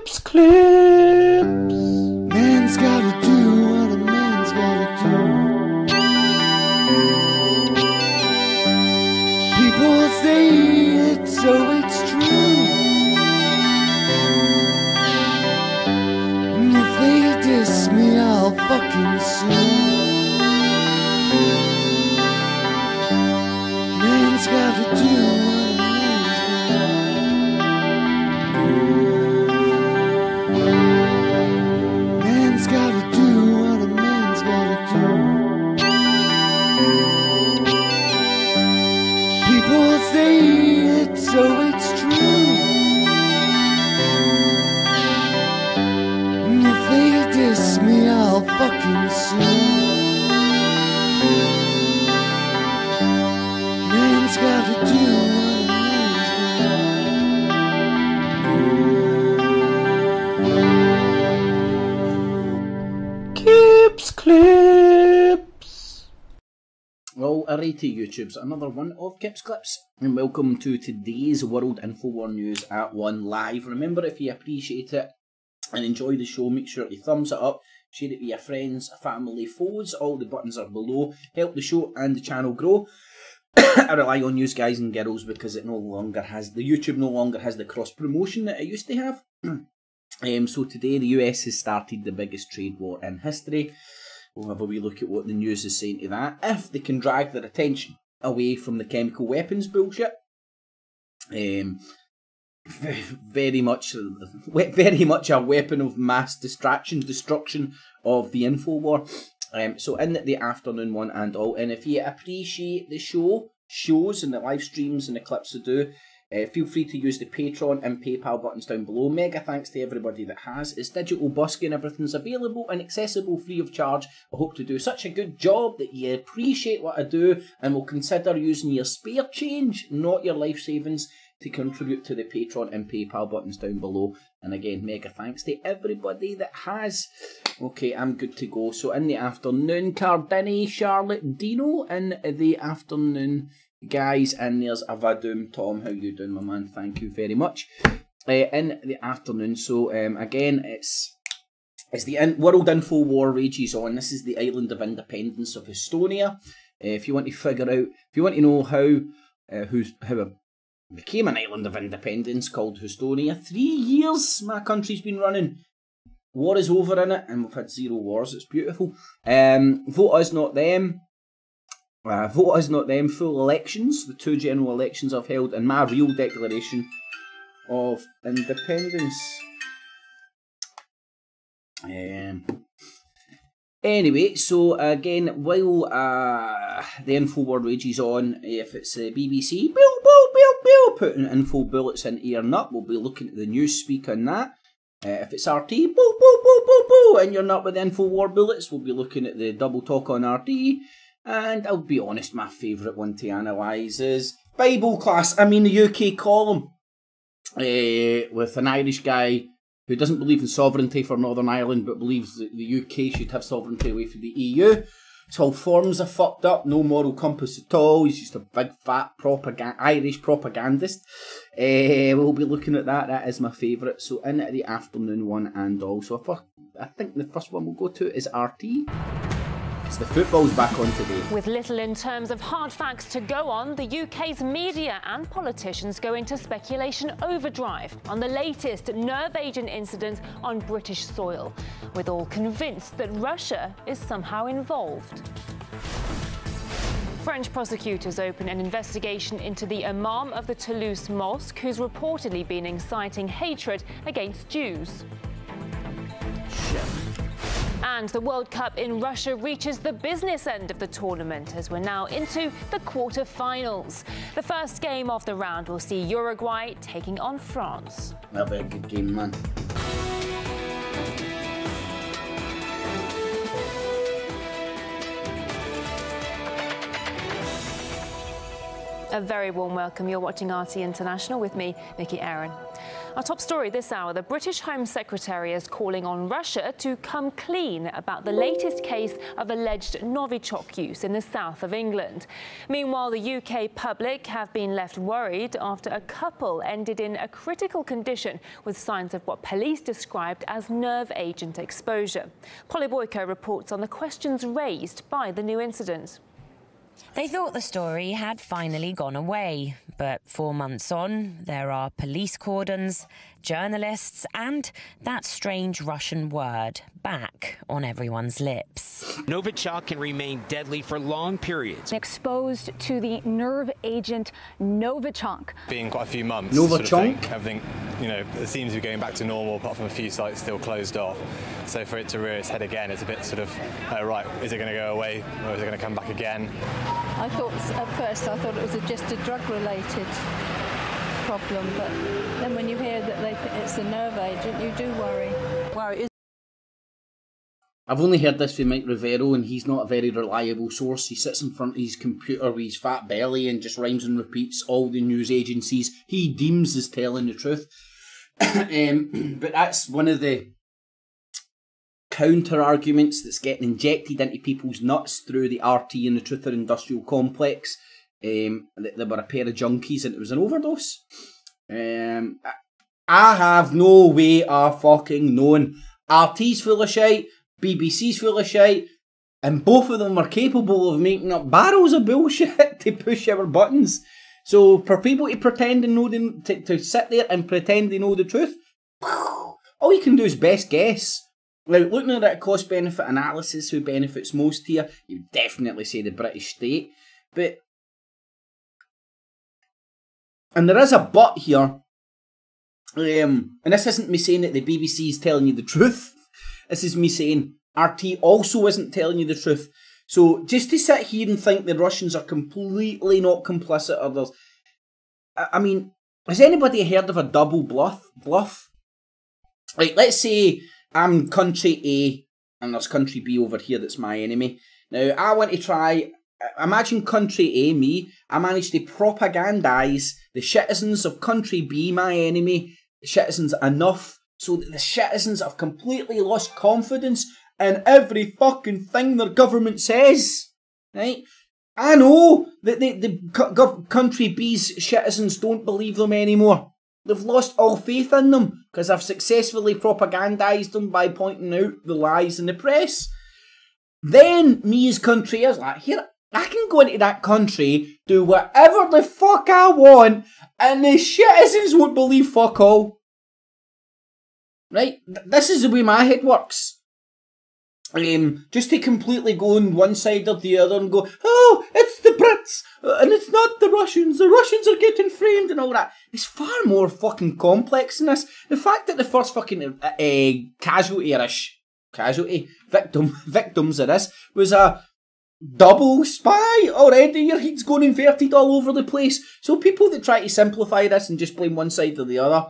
Cips clips. Man's gotta do what a man's gotta do. People say it, so it's true. And if they diss me, I'll fucking sue. Man's gotta do what a man's gotta do. Man's gotta do what a man's gotta do. People say it, so it's true. And if they diss me, I'll fucking sue. Man's gotta do what a man's gotta do. Cips clips. Well, alrighty YouTubes, another one of Kips Clips, and welcome to today's World InfoWar News at 1 Live. Remember, if you appreciate it and enjoy the show, make sure to thumbs it up, share it with your friends, family, foes, all the buttons are below, help the show and the channel grow. I rely on you guys and girls because it no longer has, the YouTube no longer has the cross promotion that it used to have. So today the US has started the biggest trade war in history. We'll have a wee look at what the news is saying to that. If they can drag their attention away from the chemical weapons bullshit. Very much a weapon of mass destruction of the InfoWar. So in the afternoon one and all, and if you appreciate the shows and the live streams and the clips I do, feel free to use the Patreon and PayPal buttons down below. Mega thanks to everybody that has. It's digital busking, everything's available and accessible free of charge. I hope to do such a good job that you appreciate what I do and will consider using your spare change, not your life savings, to contribute to the Patreon and PayPal buttons down below. And again, mega thanks to everybody that has. Okay, I'm good to go. So in the afternoon, Cardini, Charlotte, Dino in the afternoon, guys, and there's Avadoom. Tom, how you doing, my man? Thank you very much. In the afternoon, so again, it's the World InfoWar rages on. This is the island of independence of Estonia. If you want to figure out, if you want to know how it became an island of independence called Estonia, 3 years my country's been running. War is over in it, and we've had 0 wars. It's beautiful. Vote us, not them. Vote us, not them. Full elections, the 2 general elections I've held, and my real declaration of independence. Anyway, so again, while the InfoWar rages on, if it's the BBC, putting info bullets in ear nut, we'll be looking at the news speak on that. If it's RT, and you're not with the InfoWar bullets, we'll be looking at the double talk on RT. And I'll be honest, my favourite one to analyse is Bible class, the UK column, with an Irish guy who doesn't believe in sovereignty for Northern Ireland, but believes that the UK should have sovereignty away from the EU. His whole forms are fucked up, no moral compass at all. He's just a big fat Irish propagandist. We'll be looking at that. That is my favourite. So in the afternoon one and all. So I think the first one we'll go to is RT. The football's back on today. With little in terms of hard facts to go on, the UK's media and politicians go into speculation overdrive on the latest nerve agent incident on British soil, with all convinced that Russia is somehow involved. French prosecutors open an investigation into the imam of the Toulouse mosque, who's reportedly been inciting hatred against Jews. Shit. And the World Cup in Russia reaches the business end of the tournament as we're now into the quarter-finals. The first game of the round will see Uruguay taking on France. That'll be a good game, man. A very warm welcome. You're watching RT International with me, Vicky Aaron. Our top story this hour, the British Home Secretary is calling on Russia to come clean about the latest case of alleged Novichok use in the south of England. Meanwhile, the UK public have been left worried after a couple ended in a critical condition with signs of what police described as nerve agent exposure. Polly Boyko reports on the questions raised by the new incident. They thought the story had finally gone away, but 4 months on, there are police cordons, journalists, and that strange Russian word back on everyone's lips. Novichok can remain deadly for long periods. Exposed to the nerve agent Novichok. Been quite a few months. Novichok? Sort of everything, you know, it seems to be going back to normal, apart from a few sites still closed off. So for it to rear its head again, it's a bit sort of, oh, right, is it going to go away or is it going to come back again? I thought at first it was just a drug-related problem, but then when you hear that it's a nerve agent, you do worry. Wow, it is. I've only heard this from Mike Rivero, and he's not a very reliable source. He sits in front of his computer with his fat belly and just rhymes and repeats all the news agencies he deems as telling the truth. But that's one of the counter-arguments that's getting injected into people's nuts through the RT and the Truther Industrial Complex. That they were a pair of junkies and it was an overdose. I have no way of fucking knowing. RT's full of shite, BBC's full of shite, and both of them are capable of making up barrels of bullshit to push our buttons. So for people to pretend and know to sit there and pretend they know the truth, all you can do is best guess. Like, looking at that cost-benefit analysis, who benefits most here, you definitely say the British state. But, and there is a but here, and this isn't me saying that the BBC is telling you the truth. This is me saying RT also isn't telling you the truth. So just to sit here and think the Russians are completely not complicit, or there's, I mean, has anybody heard of a double bluff? Like, let's say I'm country A and there's country B over here that's my enemy. Now, I want to try, imagine country A, me, I managed to propagandise the citizens of country B, my enemy, citizens enough so that the citizens have completely lost confidence in every fucking thing their government says. Right? I know that the country B's citizens don't believe them anymore. They've lost all faith in them because I've successfully propagandised them by pointing out the lies in the press. Then me as country is like, here, I can go into that country, do whatever the fuck I want, and the citizens won't believe fuck all. Right? This is the way my head works. Just to completely go on one side or the other and go, oh, it's the Brits, and it's not the Russians are getting framed and all that. It's far more fucking complex than this. The fact that the first fucking victims of this was a double spy already. Your head's going inverted all over the place. So people that try to simplify this and just blame one side or the other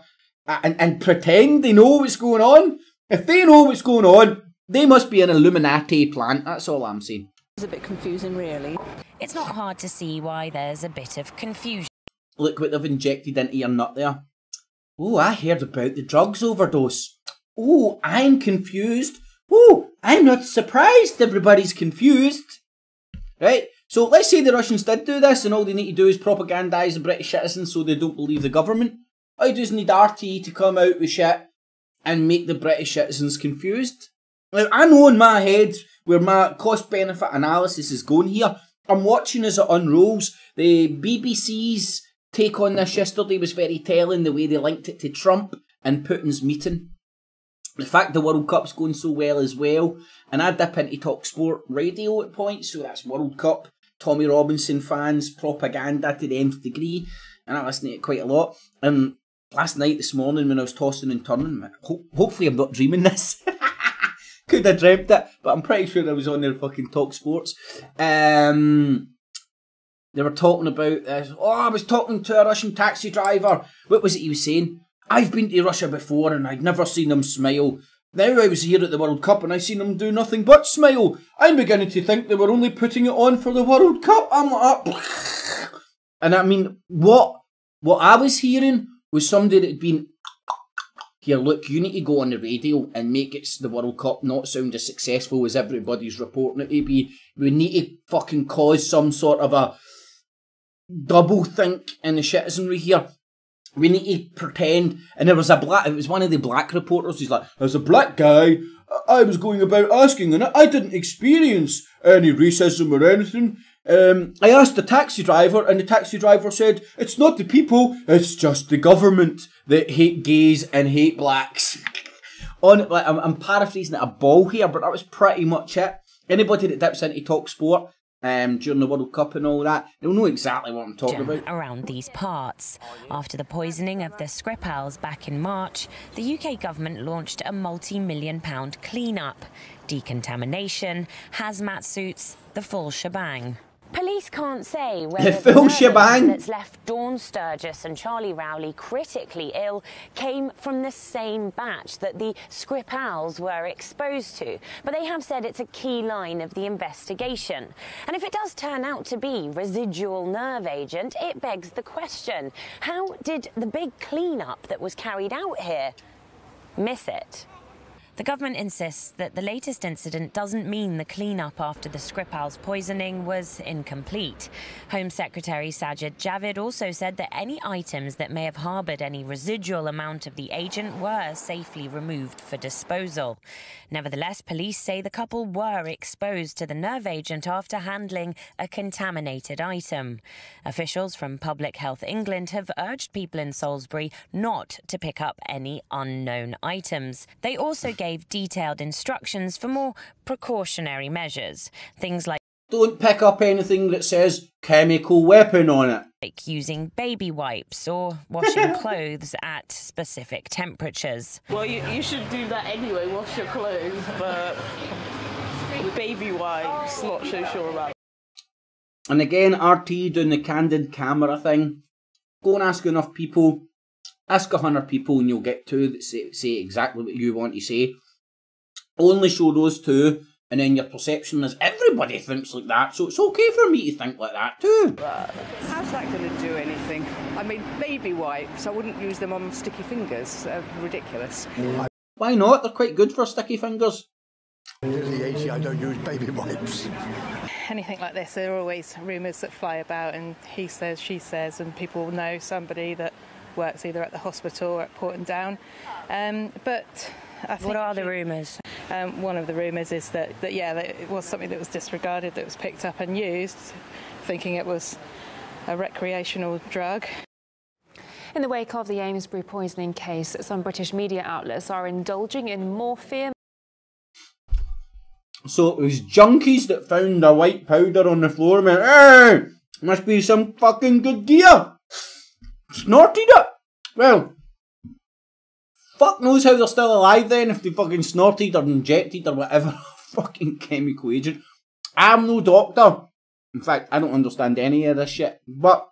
and pretend they know what's going on, if they know what's going on, they must be an Illuminati plant, that's all I'm saying. It's a bit confusing, really. It's not hard to see why there's a bit of confusion. Look what they've injected into your nut there. Oh, I heard about the drugs overdose. Oh, I'm confused. Oh, I'm not surprised everybody's confused. Right? So let's say the Russians did do this and all they need to do is propagandise the British citizens so they don't believe the government. I just need RT to come out with shit and make the British citizens confused. Now, I know in my head where my cost-benefit analysis is going here. I'm watching as it unrolls. The BBC's take on this yesterday was very telling, the way they linked it to Trump and Putin's meeting. The fact the World Cup's going so well as well. And I dip into TalkSport radio at points, so that's World Cup, Tommy Robinson fans, propaganda to the nth degree. And I listen to it quite a lot. And last night, this morning, when I was tossing and turning, hopefully I'm not dreaming this. Could have dreamt it, but I'm pretty sure I was on their fucking Talk Sports. They were talking about this. Oh, I was talking to a Russian taxi driver. What was it he was saying? I've been to Russia before and I'd never seen them smile. Now I was here at the World Cup and I seen them do nothing but smile. I'm beginning to think they were only putting it on for the World Cup. I'm like, And I mean, what I was hearing was somebody that had been, here, look, you need to go on the radio and make it the World Cup not sound as successful as everybody's reporting it to be. We need to fucking cause some sort of a double think in the citizenry here. We need to pretend. And there was it was one of the black reporters. He's like, as a black guy, I was going about asking, and I didn't experience any racism or anything. I asked the taxi driver, and the taxi driver said, it's not the people, it's just the government that hate gays and hate blacks. I'm paraphrasing at a ball here, but that was pretty much it. Anybody that dips into talk sport during the World Cup and all that, they'll know exactly what I'm talking about. Around these parts. After the poisoning of the Skripals back in March, the UK government launched a multi-million-pound clean-up. Decontamination, hazmat suits, the full shebang. Police can't say whether the nerve agent that's left Dawn Sturgis and Charlie Rowley critically ill came from the same batch that the Skripals were exposed to. But they have said it's a key line of the investigation. And if it does turn out to be residual nerve agent, it begs the question, how did the big clean-up that was carried out here miss it? The government insists that the latest incident doesn't mean the clean-up after the Skripal's poisoning was incomplete. Home Secretary Sajid Javid also said that any items that may have harboured any residual amount of the agent were safely removed for disposal. Nevertheless, police say the couple were exposed to the nerve agent after handling a contaminated item. Officials from Public Health England have urged people in Salisbury not to pick up any unknown items. They also gave detailed instructions for more precautionary measures. Things like don't pick up anything that says chemical weapon on it. Like using baby wipes or washing clothes at specific temperatures. Well, you should do that anyway, wash your clothes, but baby wipes, not so sure about. And again, RT doing the candid camera thing. Go and ask enough people. Ask 100 people and you'll get two that say exactly what you want to say. Only show those two, and then your perception is everybody thinks like that, so it's okay for me to think like that too. How's that going to do anything? I mean, baby wipes, I wouldn't use them on sticky fingers. Ridiculous. Why not? They're quite good for sticky fingers. Usually I don't use baby wipes. Anything like this, there are always rumours that fly about, and he says, she says, and people know somebody that works either at the hospital or at Porton Down. But I think... What are the rumours? One of the rumours is that it was something that was disregarded, that was picked up and used, thinking it was a recreational drug. In the wake of the Amesbury poisoning case, some British media outlets are indulging in more fear. So it was junkies that found the white powder on the floor and went, hey, must be some fucking good gear. Snorted it. Well, fuck knows how they're still alive then if they fucking snorted or injected or whatever fucking chemical agent. I'm no doctor. In fact, I don't understand any of this shit. But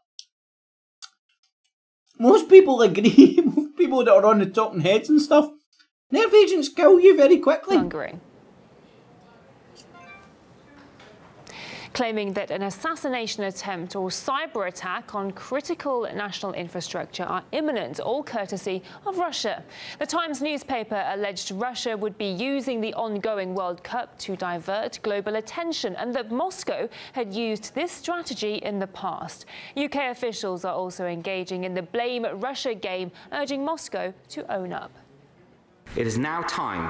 most people agree, most people that are on the talking heads and stuff, nerve agents kill you very quickly. Hungary. Claiming that an assassination attempt or cyber attack on critical national infrastructure are imminent, all courtesy of Russia. The Times newspaper alleged Russia would be using the ongoing World Cup to divert global attention and that Moscow had used this strategy in the past. UK officials are also engaging in the blame Russia game, urging Moscow to own up. It is now time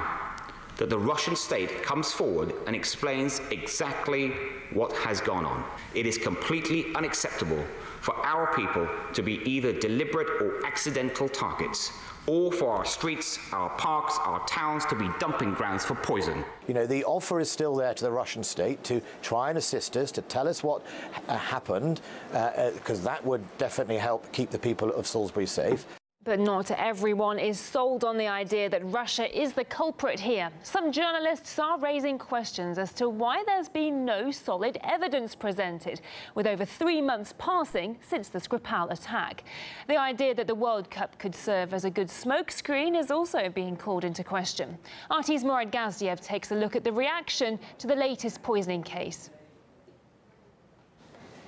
that the Russian state comes forward and explains exactly what has gone on. It is completely unacceptable for our people to be either deliberate or accidental targets, or for our streets, our parks, our towns to be dumping grounds for poison. You know, the offer is still there to the Russian state to try and assist us, to tell us what happened, because that would definitely help keep the people of Salisbury safe. But not everyone is sold on the idea that Russia is the culprit here. Some journalists are raising questions as to why there's been no solid evidence presented, with over 3 months passing since the Skripal attack. The idea that the World Cup could serve as a good smokescreen is also being called into question. RT's Murad Gazdiev takes a look at the reaction to the latest poisoning case.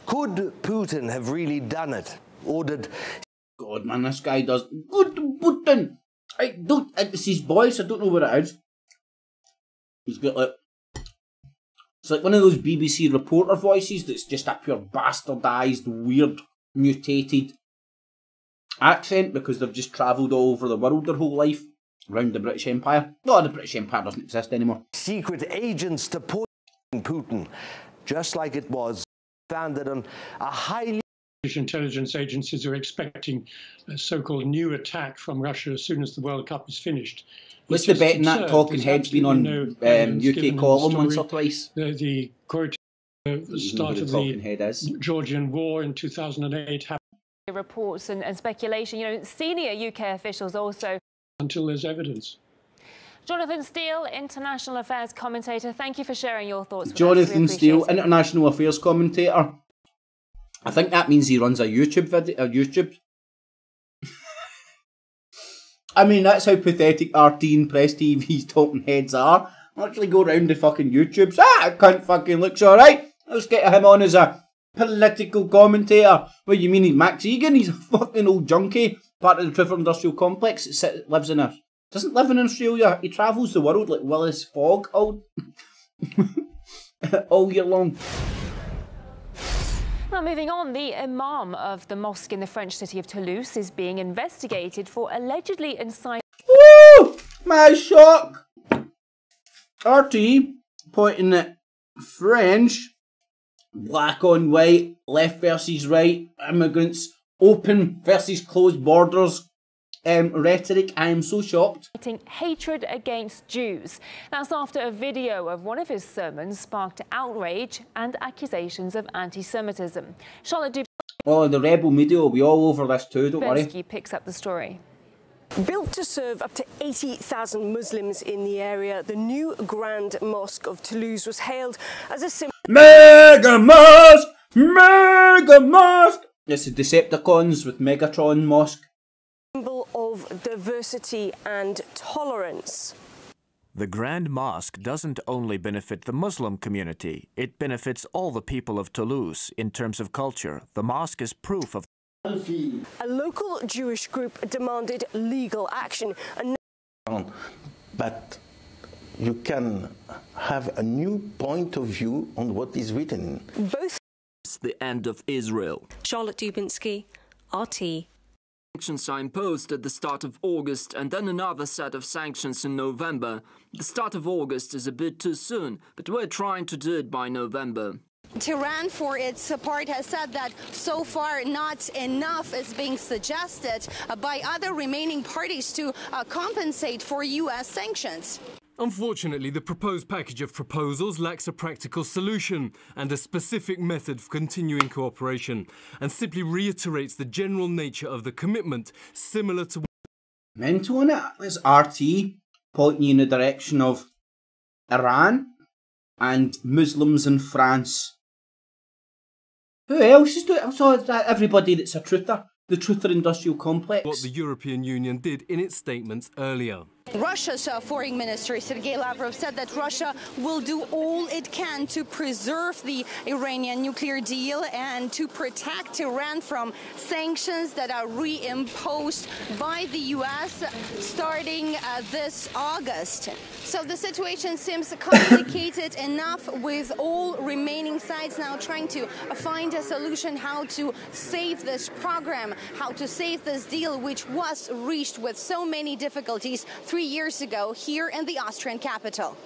Could Putin have really done it? Or did... God, man, this guy does... Good Putin! It's his voice, I don't know what it is. He's got like... It's like one of those BBC reporter voices that's just a pure bastardised, weird, mutated accent because they've just travelled all over the world their whole life around the British Empire. No, the British Empire doesn't exist anymore. Secret agents to Putin, just like it was founded on a highly... Intelligence agencies are expecting a so-called new attack from Russia as soon as the World Cup is finished. What's the bet in that talking head's been on UK column once or twice? The quote start of the Georgian war in 2008 happened. Reports and speculation, you know, senior UK officials also. Until there's evidence. Jonathan Steele, International Affairs commentator, thank you for sharing your thoughts with us. Jonathan Steele, International Affairs commentator. I think that means he runs a YouTube video. I mean, that's how pathetic RT and Press TV's talking heads are. Actually go round the fucking YouTubes. I can't fucking looks alright. Let's get him on as a political commentator. What do you mean he's Max Egan? He's a fucking old junkie. Part of the Trevor Industrial Complex. Lives in a... Doesn't live in Australia. He travels the world like Willis Fogg all year long. Now, moving on, the imam of the mosque in the French city of Toulouse is being investigated for allegedly inciting... Woo! My shock! RT pointing at French, black on white, left versus right, immigrants, open versus closed borders, rhetoric. I am so shocked. Hatred against Jews. That's after a video of one of his sermons sparked outrage and accusations of anti-Semitism. Charlotte Oh, the rebel media will be all over this too, don't worry. picks up the story. Built to serve up to 80,000 Muslims in the area, the new Grand Mosque of Toulouse was hailed as a symbol. Mega Mosque! Mega Mosque! It's the Decepticons with Megatron Mosque. Symbol of diversity and tolerance. The Grand Mosque doesn't only benefit the Muslim community, it benefits all the people of Toulouse in terms of culture. The mosque is proof of... A local Jewish group demanded legal action. But you can have a new point of view on what is written. Both. It's the end of Israel. Charlotte Dubinsky, RT. Sanctions are imposed at the start of August and then another set of sanctions in November. The start of August is a bit too soon, but we're trying to do it by November. Tehran, for its part, has said that so far not enough is being suggested by other remaining parties to compensate for U.S. sanctions. Unfortunately, the proposed package of proposals lacks a practical solution and a specific method for continuing cooperation, and simply reiterates the general nature of the commitment, similar to... Mental on it. There's RT pointing in the direction of Iran and Muslims in France. Who else is doing it? I saw that everybody that's a truther. The Truther Industrial Complex. What the European Union did in its statements earlier. Russia's Foreign Minister Sergei Lavrov said that Russia will do all it can to preserve the Iranian nuclear deal and to protect Iran from sanctions that are reimposed by the U.S. starting this August. So the situation seems complicated enough, with all remaining sides now trying to find a solution how to save this program, how to save this deal, which was reached with so many difficulties 3 years ago here in the Austrian capital.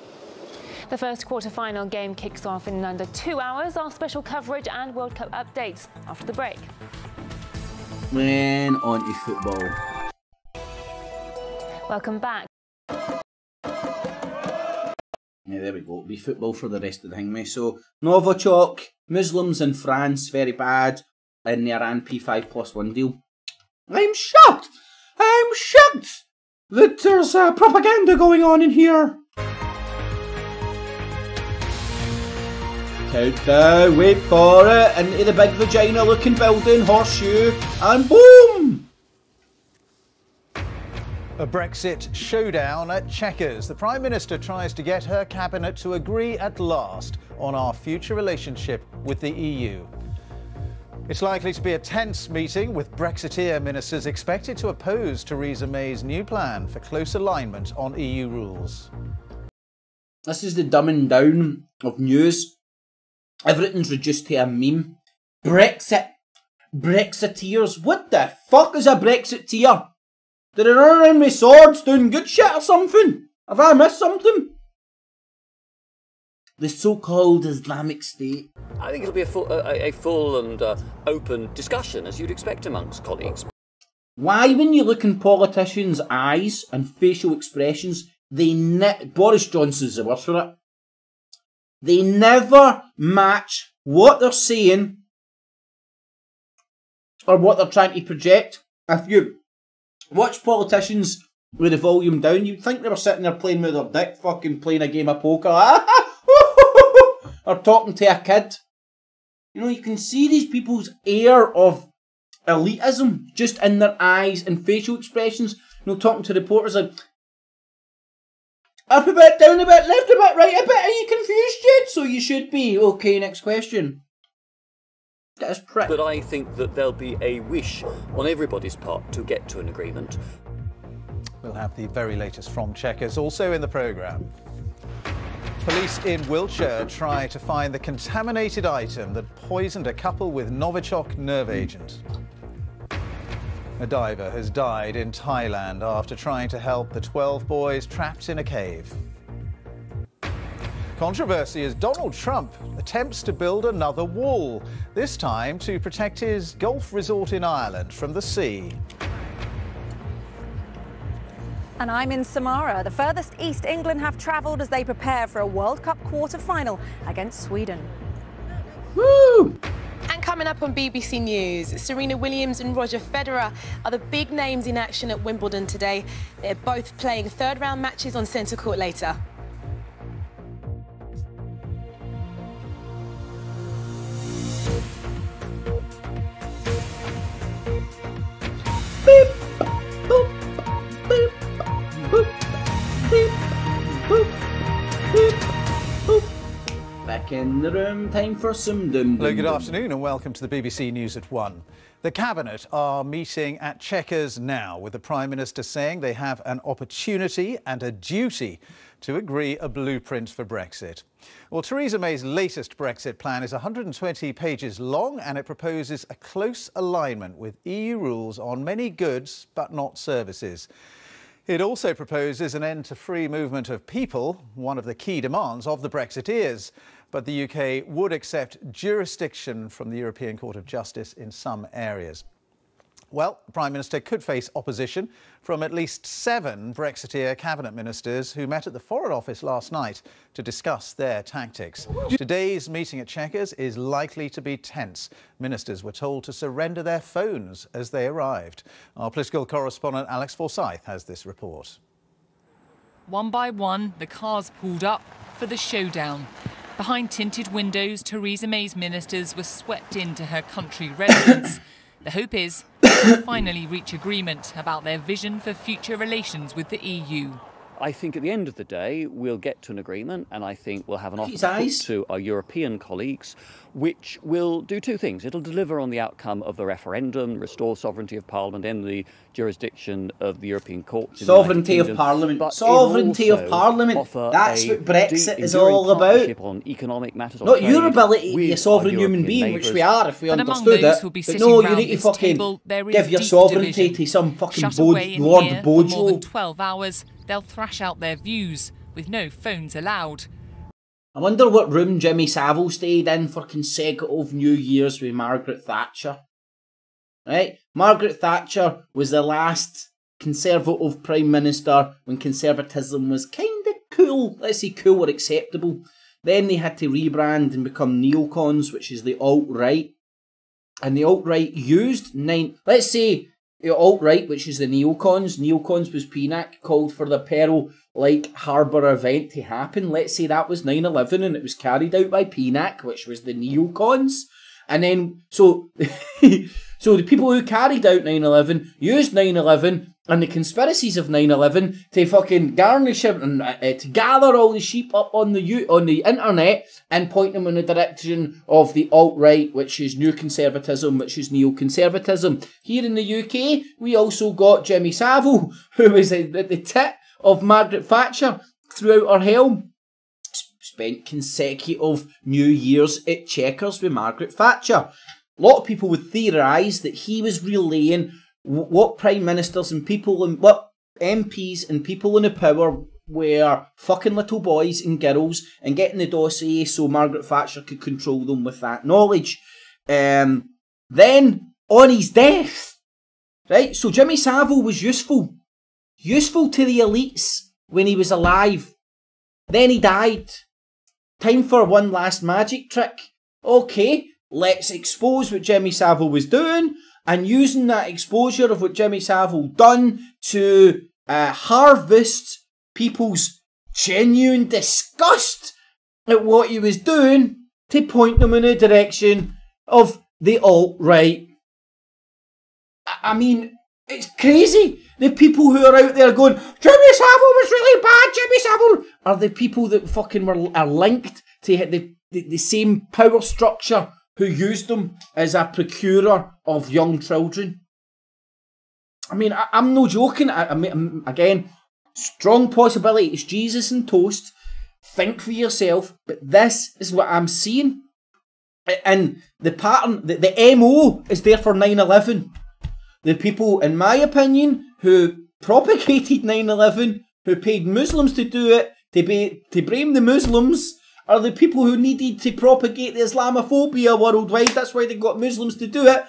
The first quarter-final game kicks off in under 2 hours. Our special coverage and World Cup updates after the break. Then on to football. Welcome back. Yeah, there we go. It'll be football for the rest of the thing, mate. So, Novichok, Muslims in France, very bad, in the Iran P5+1 deal. I'm shocked! I'm shocked that there's propaganda going on in here. Countdown, wait for it, into the big vagina looking building, horseshoe, and boom! A Brexit showdown at Chequers. The Prime Minister tries to get her cabinet to agree at last on our future relationship with the EU. It's likely to be a tense meeting, with Brexiteer ministers expected to oppose Theresa May's new plan for close alignment on EU rules. This is the dumbing down of news. Everything's reduced to a meme. Brexit. Brexiteers. What the fuck is a Brexiteer? Did they run around with swords doing good shit or something? Have I missed something? The so-called Islamic State. I think it'll be a full and open discussion, as you'd expect amongst colleagues. Why, when you look in politicians' eyes and facial expressions, Boris Johnson's the worst for it. They never match what they're saying or what they're trying to project. If you watch politicians with the volume down, you'd think they were sitting there playing with their dick, fucking playing a game of poker. Or talking to a kid. You know, you can see these people's air of elitism just in their eyes and facial expressions. You know, talking to reporters like, up a bit, down a bit, left a bit, right a bit. Are you confused yet? So you should be. Okay, next question. That is prick. But I think that there'll be a wish on everybody's part to get to an agreement. We'll have the very latest from Chequers also in the programme. Police in Wiltshire try to find the contaminated item that poisoned a couple with Novichok nerve agent. A diver has died in Thailand after trying to help the 12 boys trapped in a cave. Controversy as Donald Trump attempts to build another wall, this time to protect his golf resort in Ireland from the sea. And I'm in Samara, the furthest east England have travelled as they prepare for a World Cup quarter-final against Sweden. Woo! And coming up on BBC News, Serena Williams and Roger Federer are the big names in action at Wimbledon today. They're both playing third-round matches on centre court later. Beep, boop, beep. Beep, boop, beep, boop. Back in the room, time for some dum. Hello, good afternoon and welcome to the BBC News at 1. The Cabinet are meeting at Chequers now, with the Prime Minister saying they have an opportunity and a duty to agree a blueprint for Brexit. Well, Theresa May's latest Brexit plan is 120 pages long and it proposes a close alignment with EU rules on many goods but not services. It also proposes an end to free movement of people, one of the key demands of the Brexiteers. But the UK would accept jurisdiction from the European Court of Justice in some areas. Well, the Prime Minister could face opposition from at least 7 Brexiteer cabinet ministers who met at the Foreign Office last night to discuss their tactics. Today's meeting at Chequers is likely to be tense. Ministers were told to surrender their phones as they arrived. Our political correspondent Alex Forsyth has this report. One by one, the cars pulled up for the showdown. Behind tinted windows, Theresa May's ministers were swept into her country residence. The hope is they'll finally reach agreement about their vision for future relations with the EU. I think at the end of the day, we'll get to an agreement, and I think we'll have an offer to put to our European colleagues, which will do 2 things. It'll deliver on the outcome of the referendum, restore sovereignty of Parliament, end the jurisdiction of the European courts. Sovereignty of Parliament. Sovereignty of Parliament. That's what Brexit is all about. On economic matters, not your ability to be a sovereign human being, which we are if we understood it. But no, you need to fucking give your sovereignty to some fucking Lord Bojo. For more than 12 hours, they'll thrash out their views with no phones allowed. I wonder what room Jimmy Savile stayed in for consecutive New Years with Margaret Thatcher. Right? Margaret Thatcher was the last Conservative Prime Minister when Conservatism was kind of cool. Let's say cool or acceptable. Then they had to rebrand and become neocons, which is the alt-right. And the alt-right used let's say the alt-right, which is the neocons. Neocons was PNAC, called for the Pearl-like harbour event to happen. Let's say that was 9/11 and it was carried out by PNAC, which was the neocons. And then, so the people who carried out 9/11 used 9/11 and the conspiracies of 9/11 to fucking garnish it and to gather all the sheep up on the internet and point them in the direction of the alt-right, which is new conservatism, which is neoconservatism. Here in the UK, we also got Jimmy Savile, who was at the tit of Margaret Thatcher throughout her helm. Spent consecutive New Years at Chequers with Margaret Thatcher. A lot of people would theorise that he was relaying what prime ministers and people and what MPs and people in the power were fucking little boys and girls and getting the dossier so Margaret Thatcher could control them with that knowledge. Then, on his death, right, so Jimmy Savile was useful to the elites when he was alive. Then he died. Time for one last magic trick. Okay, let's expose what Jimmy Savile was doing, and using that exposure of what Jimmy Savile done to harvest people's genuine disgust at what he was doing to point them in the direction of the alt-right. I mean, it's crazy. The people who are out there going, Jimmy Savile was really bad, Jimmy Savile, are the people that fucking are linked to the same power structure who used them as a procurer of young children. I mean, I'm no joking. I mean, again, strong possibility it's Jesus and toast. Think for yourself. But this is what I'm seeing. And the pattern, the MO is there for 9/11. The people, in my opinion, who propagated 9/11, who paid Muslims to do it, to blame the Muslims, are the people who needed to propagate the Islamophobia worldwide. That's why they got Muslims to do it.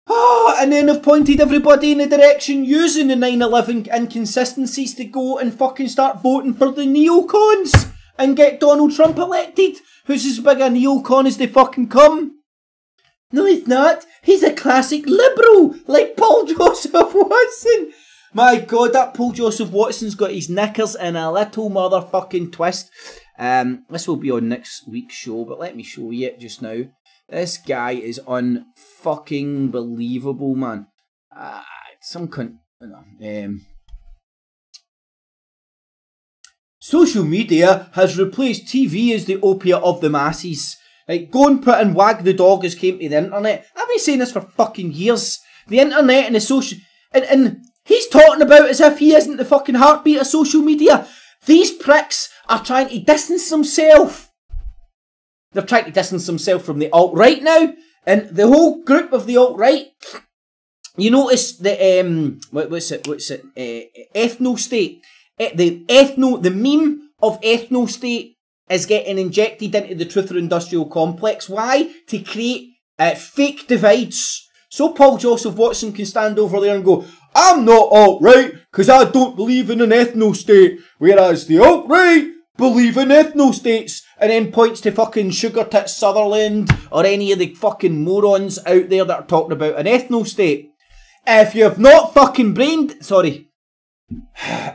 And then have pointed everybody in the direction using the 9/11 inconsistencies to go and fucking start voting for the neocons and get Donald Trump elected, who's as big a neocon as they fucking come. No, he's not. He's a classic liberal, like Paul Joseph Watson. My God, that Paul Joseph Watson's got his knickers in a little motherfucking twist. This will be on next week's show, but let me show you it just now. This guy is unfucking believable, man. Some cunt. Social media has replaced TV as the opiate of the masses. Like, go and put in Wag the Dog has came to the internet. I've been saying this for fucking years. The internet and the social... And he's talking about as if he isn't the fucking heartbeat of social media. These pricks are trying to distance themselves. They're trying to distance themselves from the alt-right now. And the whole group of the alt-right... You notice the... ethno-state. The meme of ethno-state is getting injected into the Truther Industrial Complex. Why? To create fake divides. So Paul Joseph Watson can stand over there and go, I'm not alt-right because I don't believe in an ethno-state, whereas the alt-right believe in ethno-states, and then points to fucking Sugar Tits Sutherland or any of the fucking morons out there that are talking about an ethno-state. If you have not fucking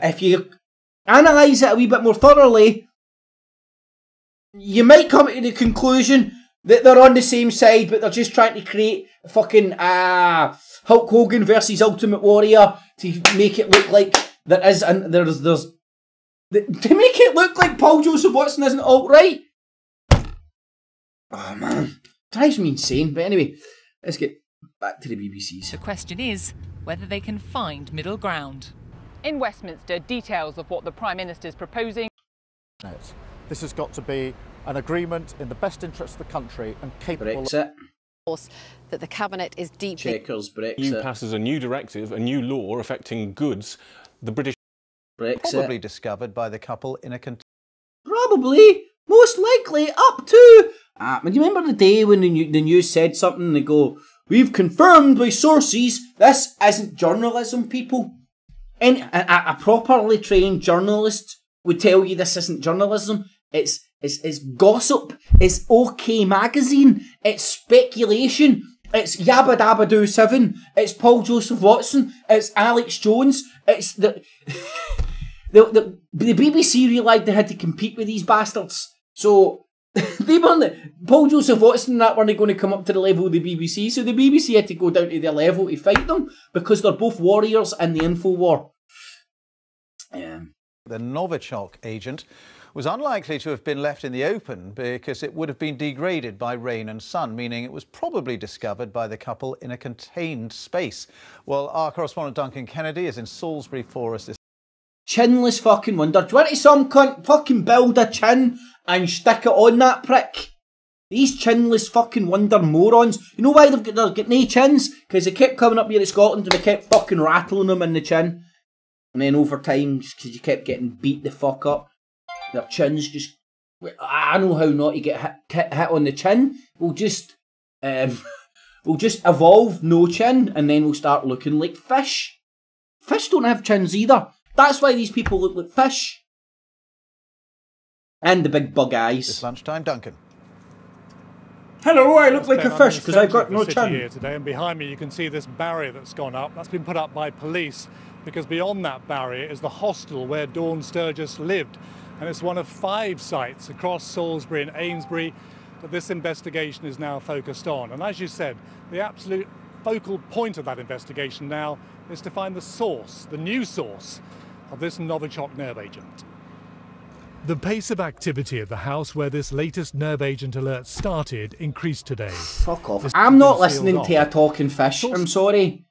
if you analyse it a wee bit more thoroughly, you might come to the conclusion that they're on the same side, but they're just trying to create fucking Hulk Hogan versus Ultimate Warrior to make it look like there is, and there's to make it look like Paul Joseph Watson isn't alt-right. Oh man, drives me insane. But anyway, let's get back to the BBC's. The question is whether they can find middle ground. In Westminster, details of what the Prime Minister is proposing. This has got to be an agreement in the best interest of the country and capable Brexit. That the Cabinet is deeply... Chequers, Brexit. EU passes a new directive, a new law affecting goods. The British... Brexit. Probably discovered by the couple in a... Probably. Most likely up to... do you remember the day when the news said something and they go, we've confirmed by sources, this isn't journalism, people. And a properly trained journalist would tell you this isn't journalism. It's gossip. It's OK Magazine. It's speculation. It's Yabba Dabba Doo 7. It's Paul Joseph Watson. It's Alex Jones. It's the BBC realised they had to compete with these bastards. So They weren't. Paul Joseph Watson and that weren't going to come up to the level of the BBC, so the BBC had to go down to their level to fight them because they're both warriors in the info war. The Novichok agent was unlikely to have been left in the open because it would have been degraded by rain and sun, meaning it was probably discovered by the couple in a contained space. Well, our correspondent Duncan Kennedy is in Salisbury for us this. Chinless fucking wonder. Do you want to some cunt fucking build a chin and stick it on that prick? These chinless fucking wonder morons. You know why they've got no chins? Because they kept coming up here to Scotland and they kept fucking rattling them in the chin. And then over time, just because you kept getting beat the fuck up, their chins just... I know how not to get hit on the chin. We'll just evolve no chin and then we'll start looking like fish. Fish don't have chins either. That's why these people look like fish. And the big bug eyes. It's lunchtime, Duncan. Hello, I look like a fish because I've got no chin. Here today, and behind me you can see this barrier that's gone up. That's been put up by police because beyond that barrier is the hostel where Dawn Sturgis lived. And it's one of 5 sites across Salisbury and Amesbury that this investigation is now focused on. And as you said, the absolute focal point of that investigation now is to find the source, the new source, of this Novichok nerve agent. The pace of activity at the house where this latest nerve agent alert started increased today. Fuck off. I'm not listening to a talking fish, I'm sorry.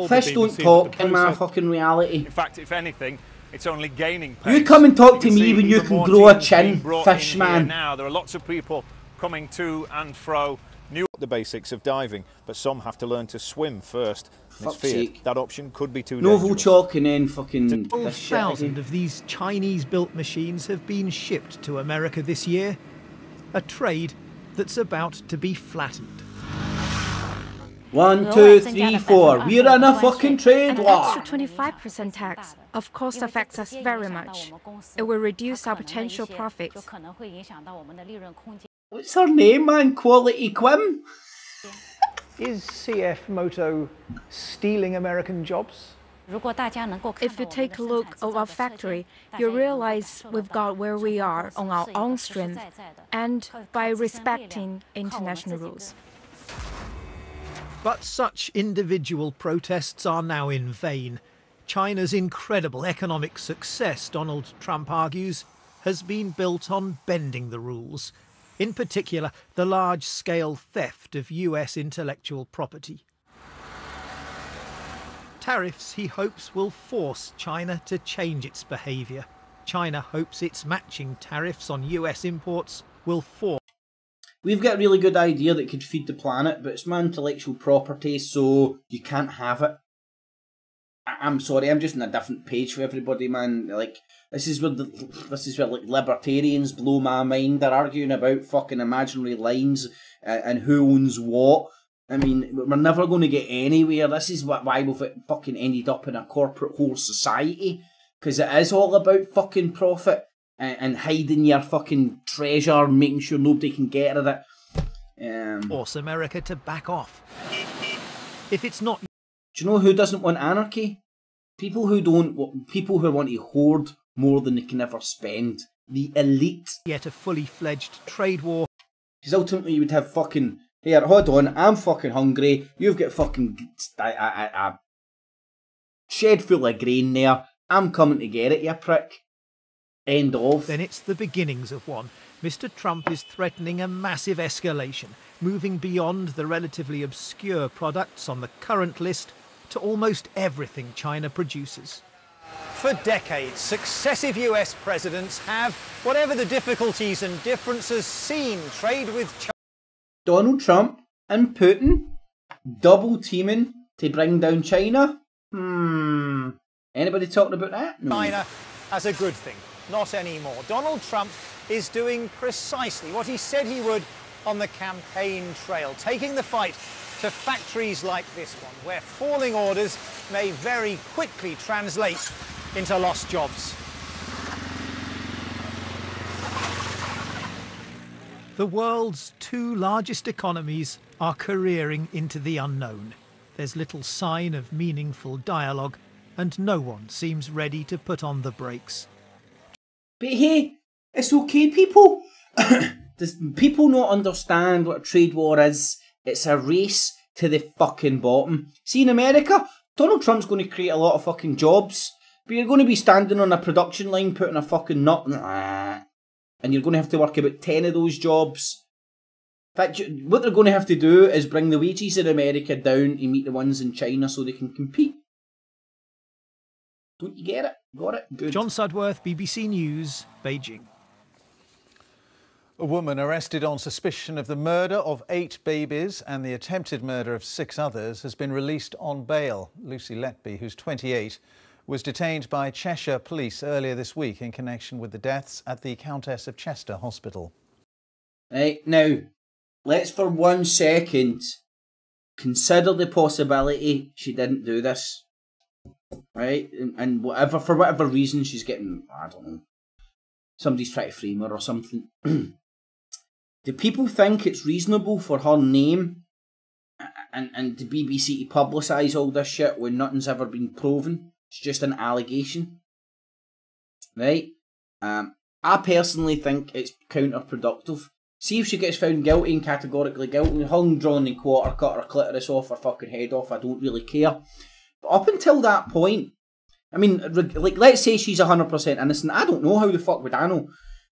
Fish don't talk in my fucking reality. In fact, if anything, it's only gaining pace. You come and talk to me when you can grow a chin, fish man. Now there are lots of people coming to and fro, knew the basics of diving, but some have to learn to swim first. It's feared that option could be too dangerous. Novichok and then fucking 12,000 of these Chinese-built machines have been shipped to America this year. A trade that's about to be flattened. 1, 2, 3, 4. We're in a fucking trade war. An extra 25% tax, of course, affects us very much. It will reduce our potential profits. What's her name, man? Quality Quim? Is CF Moto stealing American jobs? If you take a look at our factory, you realize we've got where we are on our own strength and by respecting international rules. But such individual protests are now in vain. China's incredible economic success, Donald Trump argues, has been built on bending the rules. In particular, the large-scale theft of US intellectual property. Tariffs, he hopes, will force China to change its behaviour. China hopes its matching tariffs on US imports will force... We've got a really good idea that could feed the planet, but it's my intellectual property, so you can't have it. I'm sorry, I'm just on a different page for everybody, man. Like, this is where like libertarians blow my mind. They're arguing about fucking imaginary lines and who owns what. I mean, we're never going to get anywhere. This is why we've fucking ended up in a corporate whore society, because it is all about fucking profit and hiding your fucking treasure, making sure nobody can get at it. Force America to back off. If it's not... Do you know who doesn't want anarchy? People who want to hoard more than they can ever spend. The elite. Yet a fully fledged trade war. Because ultimately you would have fucking... Here, hold on, I'm fucking hungry. You've got fucking a shed full of grain there. I'm coming to get it, you prick. End of. Then it's the beginnings of one. Mr. Trump is threatening a massive escalation, moving beyond the relatively obscure products on the current list to almost everything China produces. For decades, successive US presidents have, whatever the difficulties and differences, seen trade with China. Donald Trump and Putin double teaming to bring down China? Anybody talking about that? No. China as a good thing. Not anymore. Donald Trump is doing precisely what he said he would on the campaign trail, taking the fight to factories like this one, where falling orders may very quickly translate into lost jobs. The world's 2 largest economies are careering into the unknown. There's little sign of meaningful dialogue, and no one seems ready to put on the brakes. But hey, it's okay, people. Does people not understand what a trade war is? It's a race to the fucking bottom. See, in America, Donald Trump's going to create a lot of fucking jobs, but you're going to be standing on a production line putting a fucking nut, and you're going to have to work about 10 of those jobs. In fact, what they're going to have to do is bring the wages in America down to meet the ones in China so they can compete. Don't you get it? Got it? Good. John Sudworth, BBC News, Beijing. A woman arrested on suspicion of the murder of 8 babies and the attempted murder of 6 others has been released on bail. Lucy Letby, who's 28, was detained by Cheshire Police earlier this week in connection with the deaths at the Countess of Chester Hospital. Right, now, let's for 1 second consider the possibility she didn't do this. Right? And whatever, for whatever reason she's getting, I don't know, somebody's trying to frame her or something. Do people think it's reasonable for her name and the BBC to publicise all this shit when nothing's ever been proven? It's just an allegation. Right? I personally think it's counterproductive. See if she gets found guilty and categorically guilty, hung, drawn and quarter, cut her clitoris off, her fucking head off, I don't really care. But up until that point, I mean, like, let's say she's 100% innocent. I don't know, how the fuck would I know?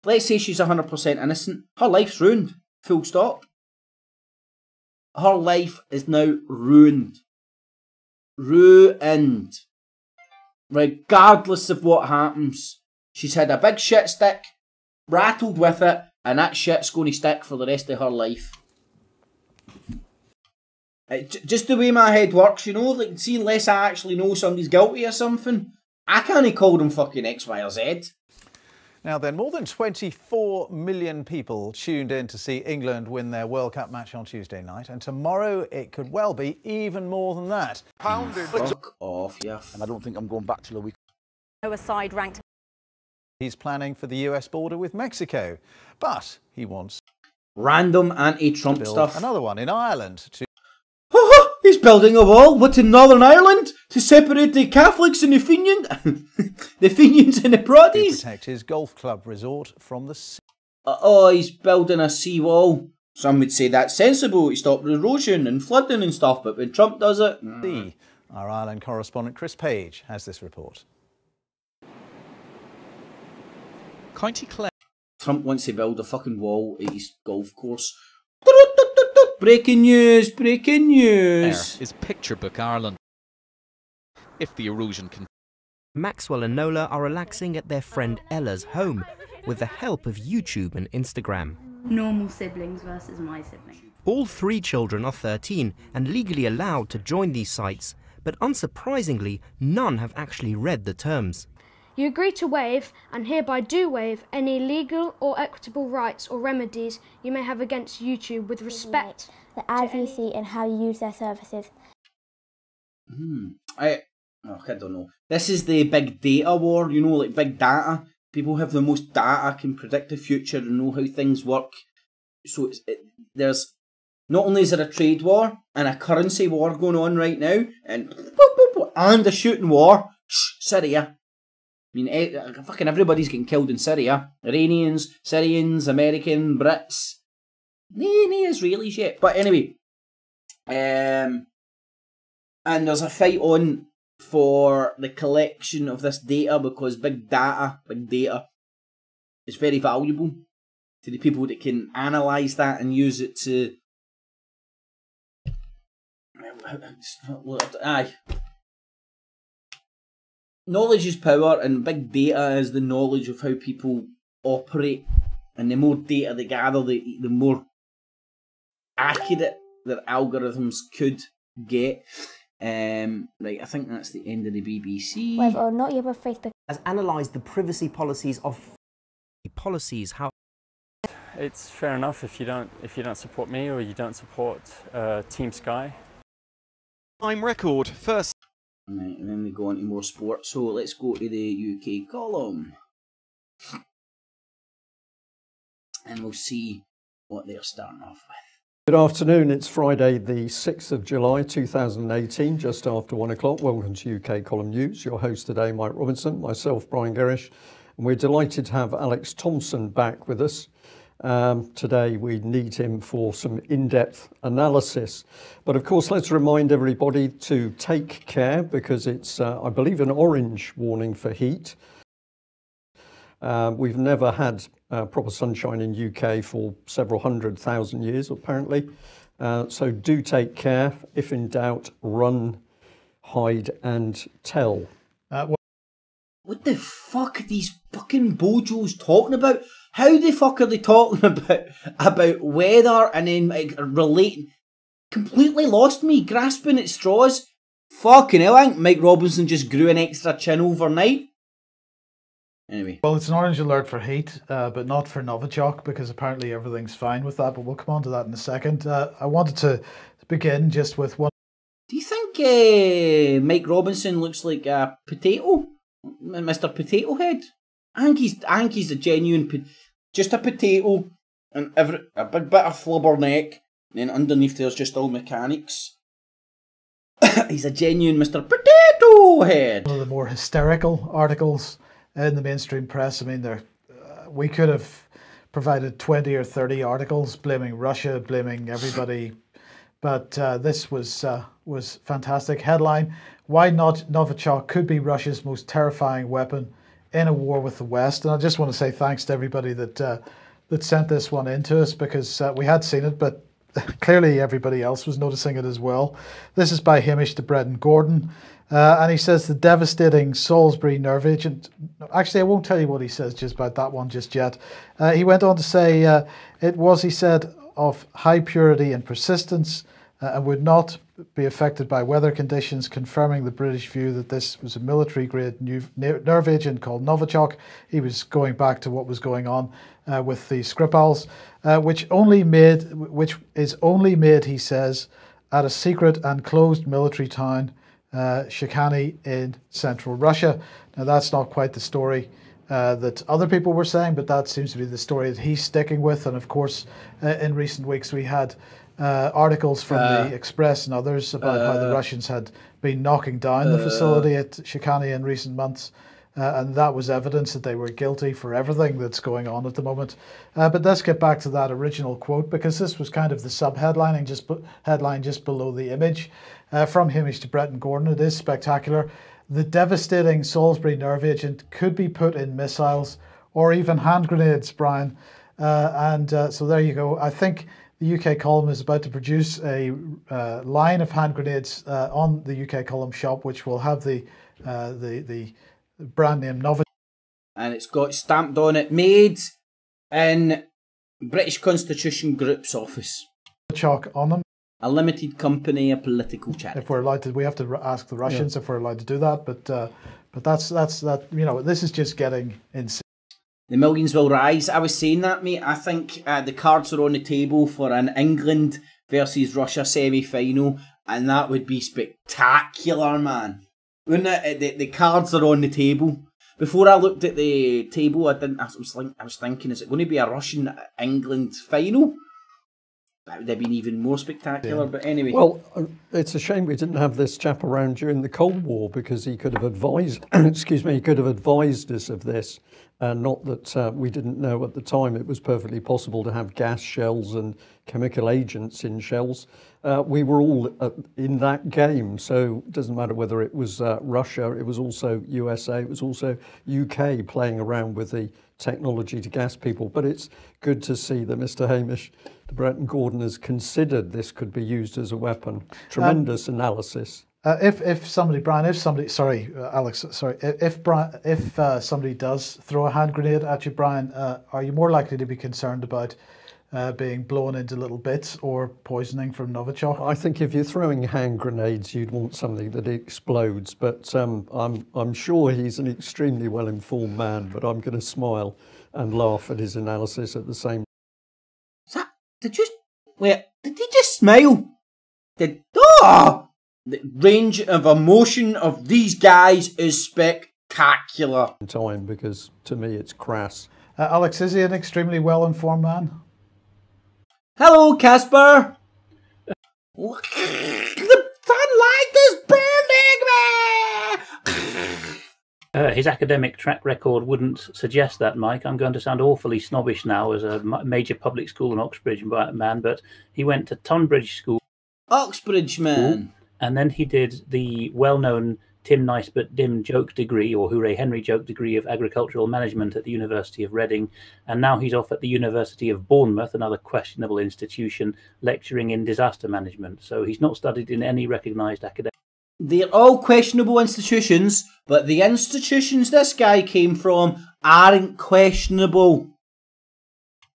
Let's say she's 100% innocent. Her life's ruined. Full stop. Her life is now ruined. Ruined. Regardless of what happens. She's had a big shit stick, rattled with it, and that shit's going to stick for the rest of her life. Just the way my head works, you know, like, see, unless I actually know somebody's guilty of something, I can't call them fucking X, Y or Z. Now then, more than 24 million people tuned in to see England win their World Cup match on Tuesday night, and tomorrow it could well be even more than that. Pounded. Fuck off, yeah. And I don't think I'm going back till a week. A side ranked. He's planning for the US border with Mexico, but he wants random anti-Trump stuff. Another one in Ireland to. He's building a wall, what, in Northern Ireland? To separate the Catholics and the Fenians? The Fenians and the Proddies? To protect his golf club resort from the sea. Oh, he's building a seawall. Some would say that's sensible to stop erosion and flooding and stuff, but when Trump does it... Our Ireland correspondent Chris Page has this report. County Clare. Trump wants to build a fucking wall at his golf course. Breaking news, breaking news. Is Picture Book Ireland. If the erosion can. Maxwell and Nola are relaxing at their friend Ella's home with the help of YouTube and Instagram. Normal siblings versus my sibling. All 3 children are 13 and legally allowed to join these sites, but unsurprisingly, none have actually read the terms. You agree to waive, and hereby do waive, any legal or equitable rights or remedies you may have against YouTube with respect the advocacy and how you use their services. I don't know. This is the big data war, you know, like big data. People have the most data, can predict the future and know how things work. So there's, not only is there a trade war and a currency war going on right now, and a shooting war, Syria. I mean, fucking everybody's getting killed in Syria. Iranians, Syrians, American, Brits. No Israelis yet. But anyway. And there's a fight on for the collection of this data because big data is very valuable to the people that can analyse that and use it to... Aye. Knowledge is power, and big data is the knowledge of how people operate. And the more data they gather, the more accurate their algorithms could get. Right, I think that's the end of the BBC. Whether or not you have a Facebook has analysed the privacy policies of how. It's fair enough if you don't support me or you don't support Team Sky. Time record first. Right, and then we go on to more sport. So let's go to the UK column. And we'll see what they're starting off with. Good afternoon, it's Friday the 6th of July 2018, just after 1 o'clock. Welcome to UK Column News. Your host today, Mike Robinson, myself, Brian Gerrish, and we're delighted to have Alex Thompson back with us. Today we need him for some in-depth analysis. But of course, let's remind everybody to take care, because it's, I believe, an orange warning for heat. We've never had proper sunshine in UK for several 100,000 years, apparently. So do take care. If in doubt, run, hide and tell. What the fuck are these fucking bojos talking about? How the fuck are they talking about weather and then like, relating? Completely lost me, grasping at straws. Fucking hell, I think Mike Robinson just grew an extra chin overnight. Anyway. Well, it's an orange alert for heat, but not for Novichok, because apparently everything's fine with that, but we'll come on to that in a second. I wanted to begin just with one. Do you think Mike Robinson looks like a potato? Mr. Potato Head? I think he's a genuine, just a potato, and a big bit of flubber neck, and then underneath there's just all mechanics. He's a genuine Mr. Potato Head. One of the more hysterical articles in the mainstream press. I mean, we could have provided 20 or 30 articles blaming Russia, blaming everybody, but this was fantastic. Headline: Why not Novichok could be Russia's most terrifying weapon in a war with the West. And I just want to say thanks to everybody that sent this one in to us, because we had seen it, but clearly everybody else was noticing it as well. This is by Hamish de Breton-Gordon, and he says the devastating Salisbury nerve agent. Actually, I won't tell you what he says just about that one just yet. He went on to say it was, he said, of high purity and persistence, and would not be affected by weather conditions, confirming the British view that this was a military-grade nerve agent called Novichok. He was going back to what was going on with the Skripals, which is only made, he says, at a secret and closed military town, Shekhani, in central Russia. Now, that's not quite the story that other people were saying, but that seems to be the story that he's sticking with. And of course, in recent weeks, we had articles from the Express and others about how the Russians had been knocking down the facility at Shekhani in recent months, and that was evidence that they were guilty for everything that's going on at the moment. But let's get back to that original quote, because this was kind of the sub-headline, headline just below the image, from Hamish de Breton-Gordon. It is spectacular. The devastating Salisbury nerve agent could be put in missiles or even hand grenades, Brian. So there you go. I think the UK column is about to produce a line of hand grenades on the UK column shop, which will have the brand name Novichok. And it's got stamped on it, made in British Constitution Group's office. Novichok on them. A limited company, a political charity. If we're allowed to, we have to ask the Russians if we're allowed to do that. But that's that. You know, this is just getting insane. The millions will rise. I was saying that, mate. I think the cards are on the table for an England versus Russia semi-final, and that would be spectacular, man. Wouldn't it? The cards are on the table. Before I looked at the table, I was thinking, is it going to be a Russian-England final? That would have been even more spectacular, but anyway. Well, it's a shame we didn't have this chap around during the Cold War, because he could have advised, he could have advised us of this. Not that we didn't know at the time it was perfectly possible to have gas shells and chemical agents in shells. We were all in that game, so it doesn't matter whether it was Russia, it was also USA, it was also UK playing around with the technology to gas people. But it's good to see that Mr. Hamish de Breton-Gordon has considered this could be used as a weapon. Tremendous analysis. If somebody does throw a hand grenade at you, Brian, are you more likely to be concerned about being blown into little bits or poisoning from Novichok? I think if you're throwing hand grenades, you'd want something that explodes. But I'm sure he's an extremely well-informed man. But I'm going to smile and laugh at his analysis at the same. Did he just smile? The range of emotion of these guys is spectacular. Time, because to me it's crass. Alex, is he an extremely well-informed man? Hello, Casper. The sunlight is burning me. His academic track record wouldn't suggest that, Mike. I'm going to sound awfully snobbish now as a major public school in Oxbridge man, but he went to Tonbridge School. Oxbridge, man. And then he did the well-known Tim Nice but dim joke degree, or Hooray Henry joke degree, of agricultural management at the University of Reading. And now he's off at the University of Bournemouth, another questionable institution, lecturing in disaster management. So he's not studied in any recognised academic... They're all questionable institutions, but the institutions this guy came from aren't questionable.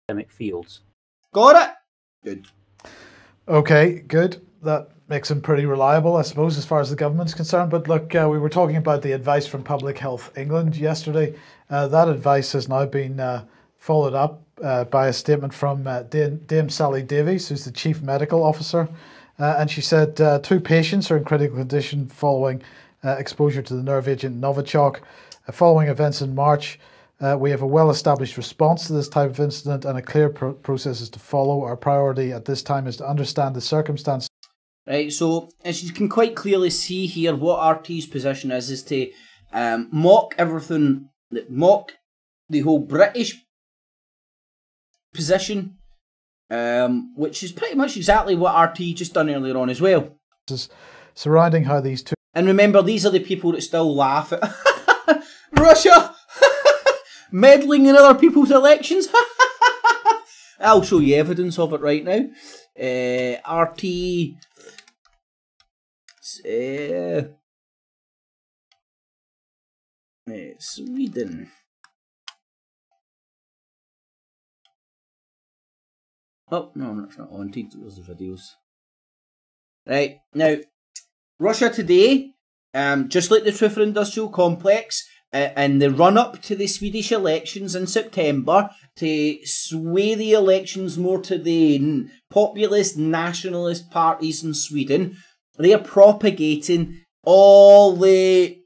Academic fields. Got it? Good. Okay, good. That makes him pretty reliable, I suppose, as far as the government's concerned. But look, we were talking about the advice from Public Health England yesterday. That advice has now been followed up by a statement from Dame Sally Davies, who's the Chief Medical Officer. And she said 2 patients are in critical condition following exposure to the nerve agent Novichok. Following events in March, we have a well-established response to this type of incident and a clear process to follow. Our priority at this time is to understand the circumstances. Right, so as you can quite clearly see here, what RT's position is to mock everything, mock the whole British position, which is pretty much exactly what RT just done earlier on as well. Surrounding how these two... And remember, these are the people that still laugh at Russia meddling in other people's elections. I'll show you evidence of it right now. RT... Sweden. Oh, no, that's not on. There's the videos. Right, now, Russia Today, just like the Truther Industrial Complex, in the run-up to the Swedish elections in September, to sway the elections more to the populist nationalist parties in Sweden, they are propagating all the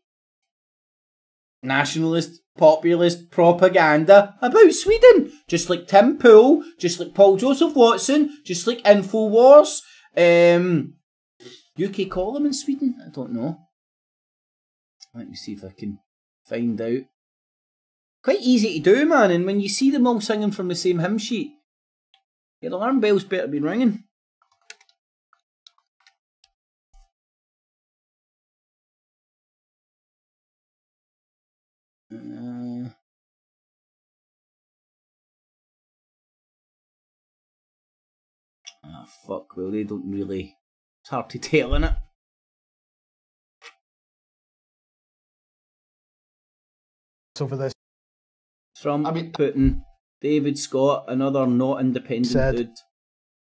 nationalist, populist propaganda about Sweden. Just like Tim Pool, just like Paul Joseph Watson, just like InfoWars. UK column in Sweden? I don't know. Let me see if I can find out. Quite easy to do, man, and when you see them all singing from the same hymn sheet, your alarm bells better be ringing. Fuck, well, they don't really... It's hard to tell, innit? Over this. Trump, Putin, David Scott, another not independent dude.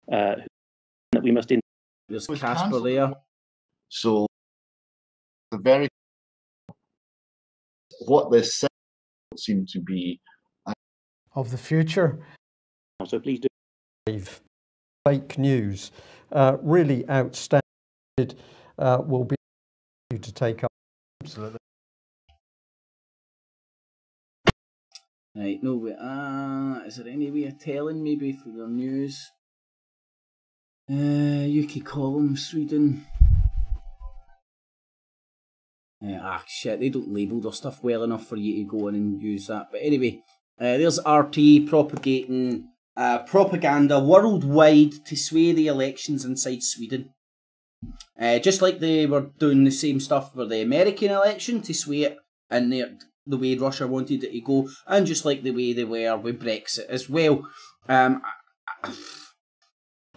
That we must... There's Casper there. So, the very... What this seemed to be... Of the future. So please do. Fake news. Really outstanding. Will be to take up. Absolutely. Right, no way. Is there any way of telling maybe through the news? UK column, Sweden. Shit, they don't label their stuff well enough for you to go in and use that. But anyway, there's RT propagating propaganda worldwide to sway the elections inside Sweden. Just like they were doing the same stuff for the American election to sway it in the way Russia wanted it to go, and just like the way they were with Brexit as well. I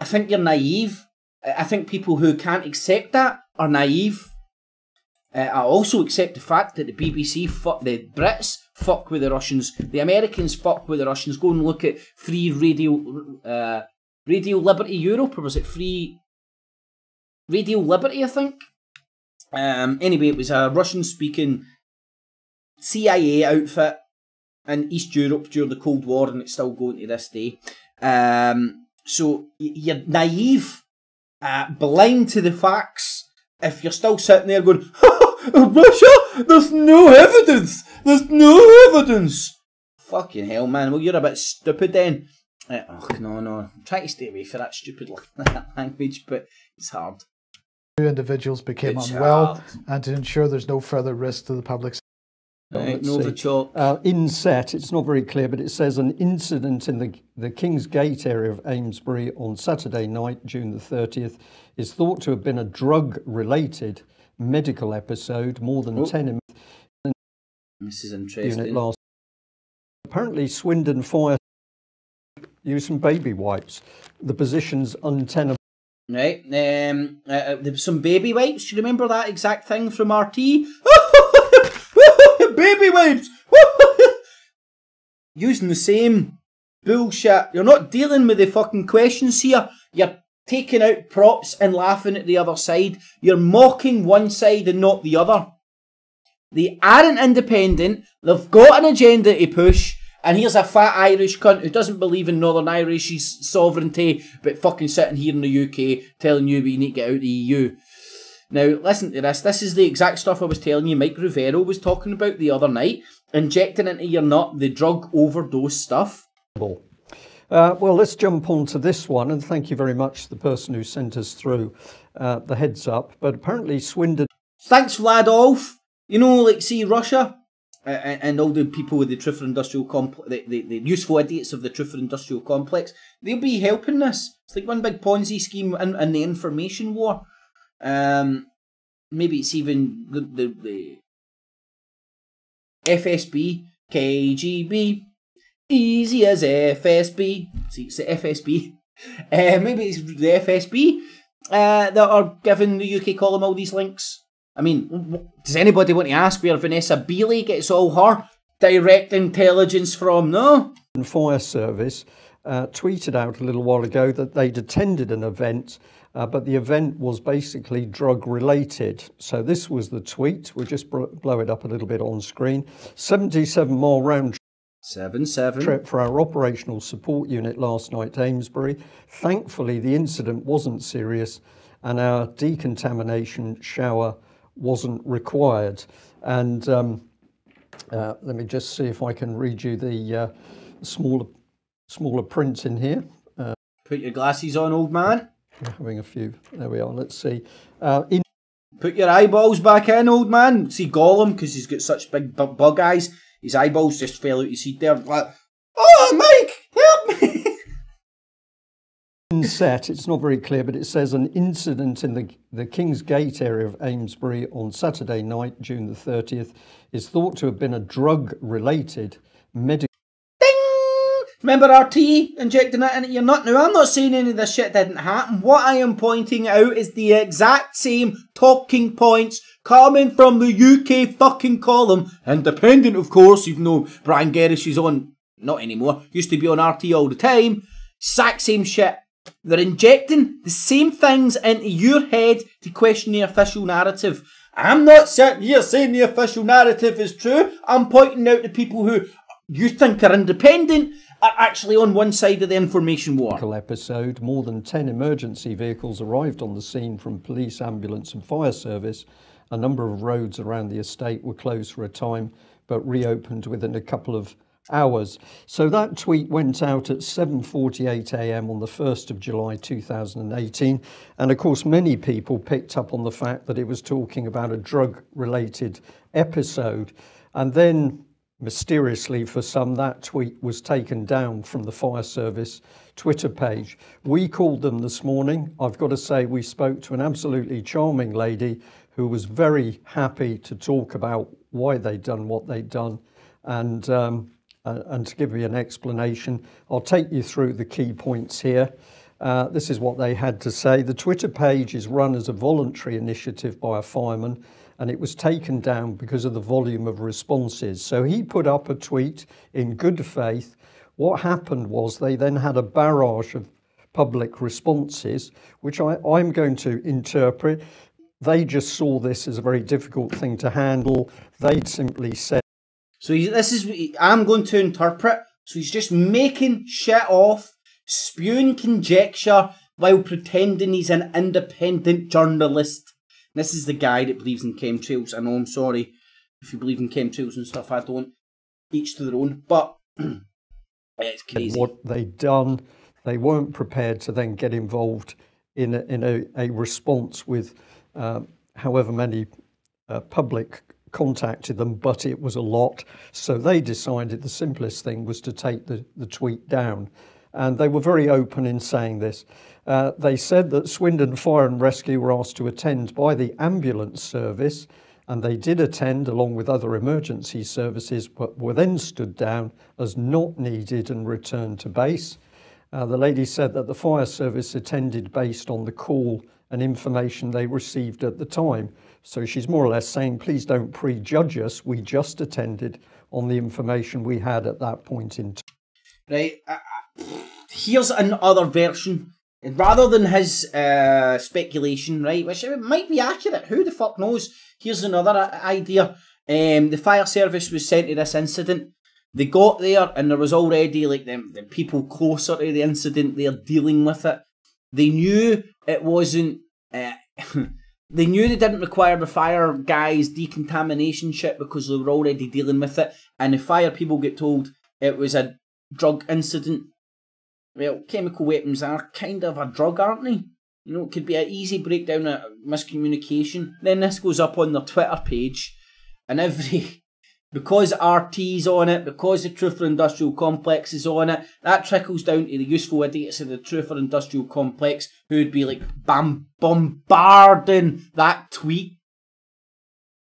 think you're naive. I think people who can't accept that are naive. I also accept the fact that the BBC fuck the Brits, fuck with the Russians, the Americans fuck with the Russians. Go and look at Free Radio Liberty Europe, or was it Free Radio Liberty, I think? Anyway, it was a Russian-speaking CIA outfit in East Europe during the Cold War, and it's still going to this day. So you're naive, blind to the facts, if you're still sitting there going, Russia, there's no evidence, there's no evidence. Fucking hell, man, well, you're a bit stupid then. No, I'm trying to stay away from that stupid language, but it's hard. Two individuals became unwell, and to ensure there's no further risk to the public Right, Novichok. Inset, it's not very clear, but it says an incident in the King's Gate area of Amesbury on Saturday night, June the 30th, is thought to have been a drug-related medical episode. More than 10 This is interesting. Last. Apparently, Swindon Fire used some baby wipes. The position's untenable. Right, some baby wipes. Do you remember that exact thing from RT? Baby wipes! Using the same bullshit. You're not dealing with the fucking questions here. You're taking out props and laughing at the other side. You're mocking one side and not the other. They aren't independent. They've got an agenda to push. And here's a fat Irish cunt who doesn't believe in Northern Irish's sovereignty, but fucking sitting here in the UK telling you we need to get out of the EU. Now, listen to this. This is the exact stuff I was telling you Mike Rivero was talking about the other night. Injecting into your nut the drug overdose stuff. Well, let's jump on to this one. And thank you very much to the person who sent us through the heads up. But apparently Swindon... Thanks, Vladolf. You know, like, see, Russia and all the people with the Triffer Industrial Complex, the useful idiots of the Triffer Industrial Complex, they'll be helping this. It's like one big Ponzi scheme in the information war. Maybe it's even the FSB, KGB, easy as FSB. See, it's the FSB. Maybe it's the FSB that are giving the UK column all these links. I mean, does anybody want to ask where Vanessa Beeley gets all her direct intelligence from? No? Fire Service tweeted out a little while ago that they'd attended an event, but the event was basically drug related. So this was the tweet. We'll just blow it up a little bit on screen. 77-mile round trip for our operational support unit last night to Amesbury. Thankfully, the incident wasn't serious and our decontamination shower wasn't required. And let me just see if I can read you the smaller print in here. Put your glasses on, old man. We're having a few. There we are. Let's see. Put your eyeballs back in, old man. See Gollum, because he's got such big bug eyes. His eyeballs just fell out his head there. Like, oh, Mike, help me. Set, it's not very clear, but it says an incident in the King's Gate area of Amesbury on Saturday night, June the 30th, is thought to have been a drug-related medical... Ding! Remember RT injecting that into your nut? Now, I'm not saying any of this shit didn't happen. What I am pointing out is the exact same talking points coming from the UK fucking column. Independent, of course, even though Brian Gerrish is on... Not anymore. Used to be on RT all the time. Exact same shit. They're injecting the same things into your head to question the official narrative. I'm not sitting here saying the official narrative is true. I'm pointing out the people who you think are independent are actually on one side of the information war. Episode. More than 10 emergency vehicles arrived on the scene from police, ambulance and fire service. A number of roads around the estate were closed for a time, but reopened within a couple of hours. So that tweet went out at 7:48 a.m. on the 1st of July 2018, and of course many people picked up on the fact that it was talking about a drug-related episode, and then mysteriously for some that tweet was taken down from the fire service Twitter page. We called them this morning. I've got to say we spoke to an absolutely charming lady who was very happy to talk about why they'd done what they'd done, and to give you an explanation. I'll take you through the key points here. This is what they had to say. The Twitter page is run as a voluntary initiative by a fireman, and it was taken down because of the volume of responses. So he put up a tweet in good faith. What happened was they then had a barrage of public responses, which I'm going to interpret. They just saw this as a very difficult thing to handle. They'd simply said, so this is what I'm going to interpret. So he's just making shit off, spewing conjecture while pretending he's an independent journalist. This is the guy that believes in chemtrails. I know, I'm sorry if you believe in chemtrails and stuff. I don't. Each to their own. But it's crazy. What they'd done, they weren't prepared to then get involved in a response with however many public contacted them, but it was a lot. So they decided the simplest thing was to take the tweet down. And they were very open in saying this. They said that Swindon Fire and Rescue were asked to attend by the ambulance service, and they did attend along with other emergency services, but were then stood down as not needed and returned to base. The lady said that the fire service attended based on the call and information they received at the time. So she's more or less saying, please don't prejudge us. We just attended on the information we had at that point in time. Right. Here's another version. Rather than his speculation, right, which might be accurate, who the fuck knows? Here's another idea. The fire service was sent to this incident. They got there and there was already like the people closer to the incident there dealing with it. They knew it wasn't... they knew they didn't require the fire guys' decontamination shit because they were already dealing with it. And the fire people get told it was a drug incident. Well, chemical weapons are kind of a drug, aren't they? You know, it could be an easy breakdown of miscommunication. Then this goes up on their Twitter page, and because RT's on it, because the Truther Industrial Complex is on it, that trickles down to the useful idiots of the Truther Industrial Complex who would be like bombarding that tweet.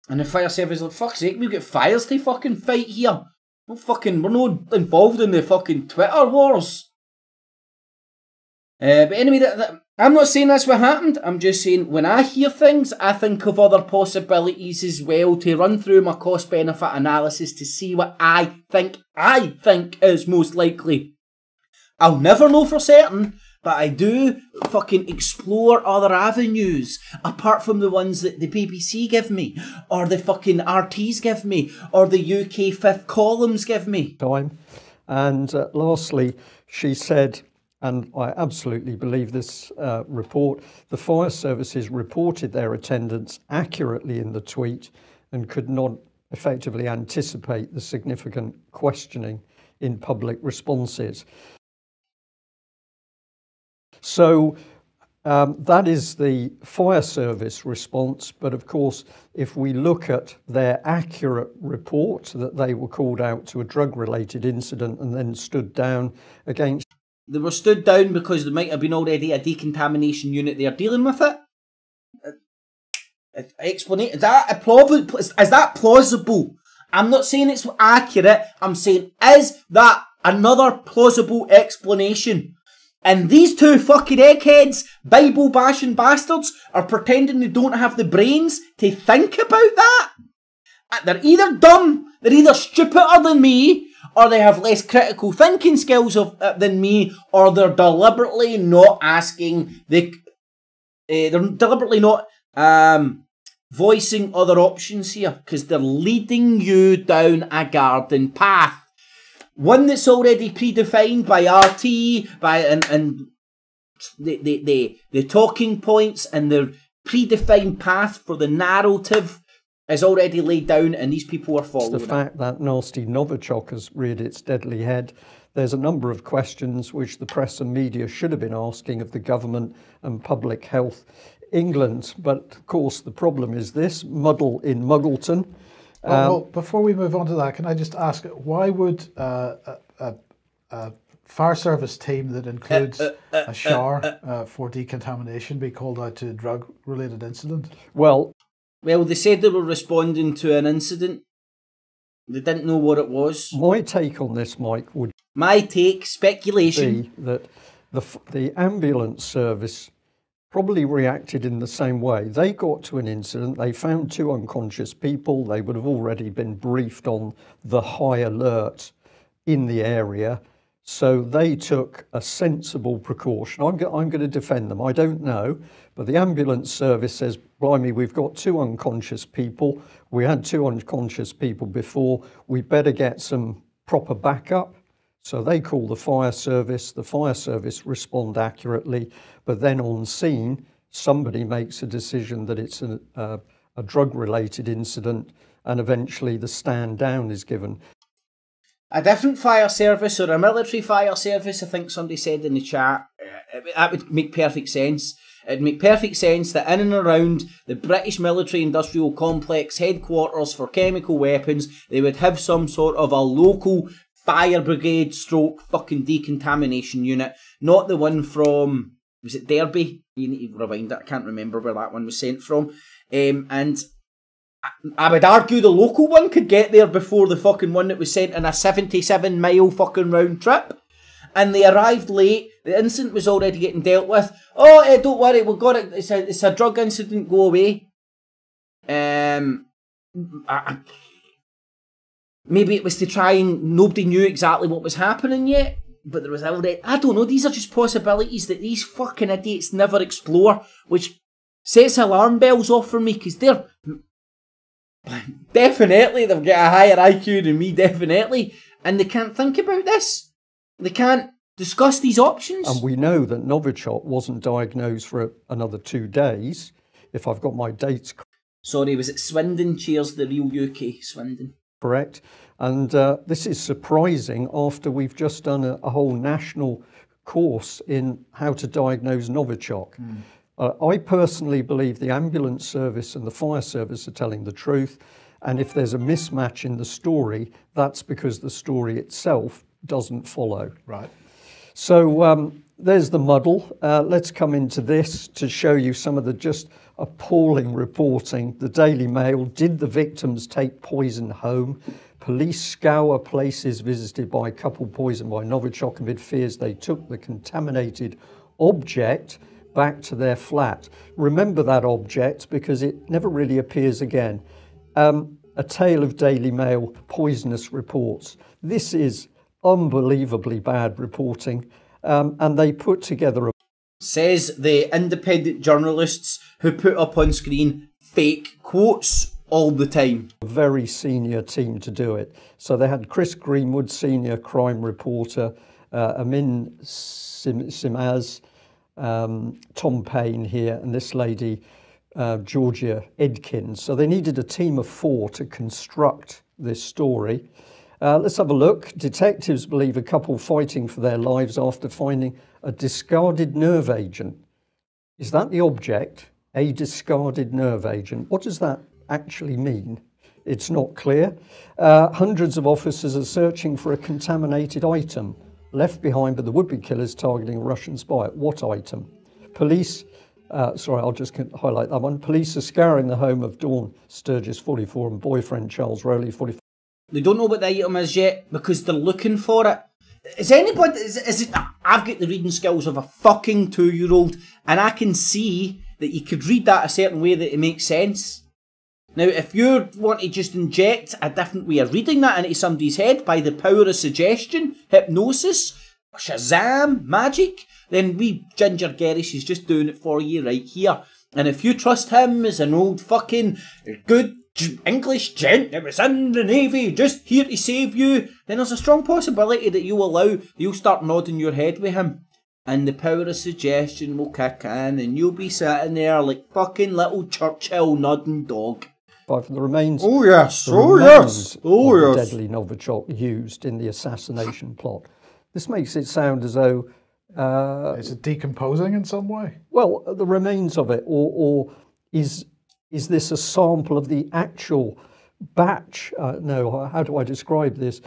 And the fire service is like, fuck's sake, we've got fires to fucking fight here. We're not involved in the fucking Twitter wars. But anyway, I'm not saying that's what happened. I'm just saying when I hear things, I think of other possibilities as well to run through my cost-benefit analysis to see what I think is most likely. I'll never know for certain, but I do fucking explore other avenues apart from the ones that the BBC give me, or the fucking RTs give me, or the UK Fifth Columns give me. And lastly, she said, and I absolutely believe this report, the fire services reported their attendance accurately in the tweet and could not effectively anticipate the significant questioning in public responses. So that is the fire service response. But of course, if we look at their accurate report that they were called out to a drug-related incident and then stood down against... They were stood down because there might have been already a decontamination unit there dealing with it. Is that plausible? I'm not saying it's accurate. I'm saying, is that another plausible explanation? And these two fucking eggheads, Bible bashing bastards, are pretending they don't have the brains to think about that. They're either dumb, they're either stupider than me, or they have less critical thinking skills than me, or they're deliberately not asking they're deliberately not voicing other options here, because they're leading you down a garden path. One that's already predefined by RT, and the talking points and the predefined path for the narrative is already laid down, and these people are following the fact that nasty Novichok has reared its deadly head. There's a number of questions which the press and media should have been asking of the government and Public Health England. But of course, the problem is this muddle in Muggleton. Well, before we move on to that, can I just ask, why would a fire service team that includes a F.E.A.R for decontamination be called out to a drug-related incident? Well, they said they were responding to an incident. They didn't know what it was. My take on this, Mike, would... My take, speculation... ...be that the ambulance service probably reacted in the same way. They got to an incident, they found 2 unconscious people, they would have already been briefed on the high alert in the area, so they took a sensible precaution. I'm going to defend them, I don't know, but the ambulance service says, blimey, we've got 2 unconscious people, we had 2 unconscious people before, we better get some proper backup. So they call the fire service respond accurately, but then on scene, somebody makes a decision that it's a drug-related incident, and eventually the stand down is given. A different fire service or a military fire service, I think somebody said in the chat, that would make perfect sense. It'd make perfect sense that in and around the British military industrial complex headquarters for chemical weapons, they would have some sort of a local fire brigade stroke fucking decontamination unit, not the one from, was it Derby? You need to rewind it, I can't remember where that one was sent from. And I would argue the local one could get there before the fucking one that was sent in a 77-mile fucking round trip. And they arrived late, the incident was already getting dealt with. Oh, don't worry, we've got it, it's a drug incident, go away. Maybe it was to try and nobody knew exactly what was happening yet, but there was already, I don't know, these are just possibilities that these fucking idiots never explore, which sets alarm bells off for me, because they're, definitely, they've got a higher IQ than me, definitely, and they can't think about this. They can't discuss these options. And we know that Novichok wasn't diagnosed for another 2 days, if I've got my dates correct. Sorry, was it Swindon? Cheers, the real UK, Swindon. Correct. And this is surprising after we've just done a whole national course in how to diagnose Novichok. I personally believe the ambulance service and the fire service are telling the truth. And if there's a mismatch in the story, that's because the story itself doesn't follow. Right. So there's the muddle. Let's come into this to show you some of the just appalling reporting. The Daily Mail, did the victims take poison home? Police scour places visited by a couple poisoned by Novichok amid fears they took the contaminated object back to their flat. Remember that object because it never really appears again. A tale of Daily Mail poisonous reports. This is unbelievably bad reporting, and they put together a... Says the independent journalists who put up on screen fake quotes all the time. A very senior team to do it. So they had Chris Greenwood, senior crime reporter, Amin Simaz, Tom Payne here, and this lady, Georgia Edkins. So they needed a team of 4 to construct this story. Let's have a look. Detectives believe a couple fighting for their lives after finding a discarded nerve agent. Is that the object? A discarded nerve agent. What does that actually mean? It's not clear. Hundreds of officers are searching for a contaminated item left behind by the would-be killers targeting a Russian spy. What item? Police, sorry, I'll just highlight that one. Police are scouring the home of Dawn Sturgis, 44, and boyfriend Charles Rowley, 44. They don't know what the item is yet because they're looking for it. Is anybody, is it, I've got the reading skills of a fucking 2-year-old and I can see that you could read that a certain way that it makes sense. Now, if you want to just inject a different way of reading that into somebody's head by the power of suggestion, hypnosis, Shazam, magic, then we Ginger Gerrish is just doing it for you right here. And if you trust him as an old fucking good English gent that was in the Navy, just here to save you, then there's a strong possibility that you'll start nodding your head with him. And the power of suggestion will kick in and you'll be sitting there like fucking little Churchill nodding dog. For the remains, oh yes, the deadly Novichok used in the assassination plot. This makes it sound as though... is it decomposing in some way? Well, the remains of it, or is this a sample of the actual batch? No, how do I describe this?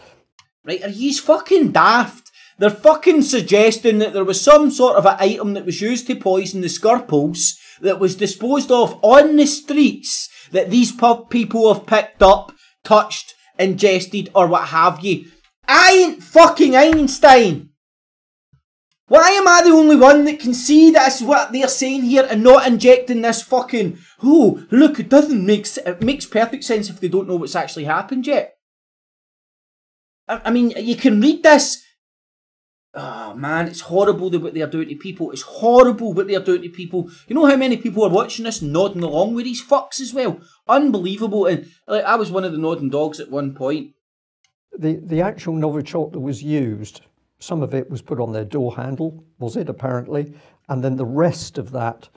Right, are you fucking daft? They're fucking suggesting that there was some sort of an item that was used to poison the Skirples that was disposed of on the streets that these people have picked up, touched, ingested, or what have you. I ain't fucking Einstein! Why am I the only one that can see that's what they're saying here and not injecting this fucking, oh, look, it makes perfect sense if they don't know what's actually happened yet. I mean, you can read this. Oh man, it's horrible what they're doing to people. It's horrible what they're doing to people. You know how many people are watching this nodding along with these fucks as well? Unbelievable. And like, I was one of the nodding dogs at one point. The actual Novichok that was used, some of it was put on their door handle, was it apparently? And then the rest of that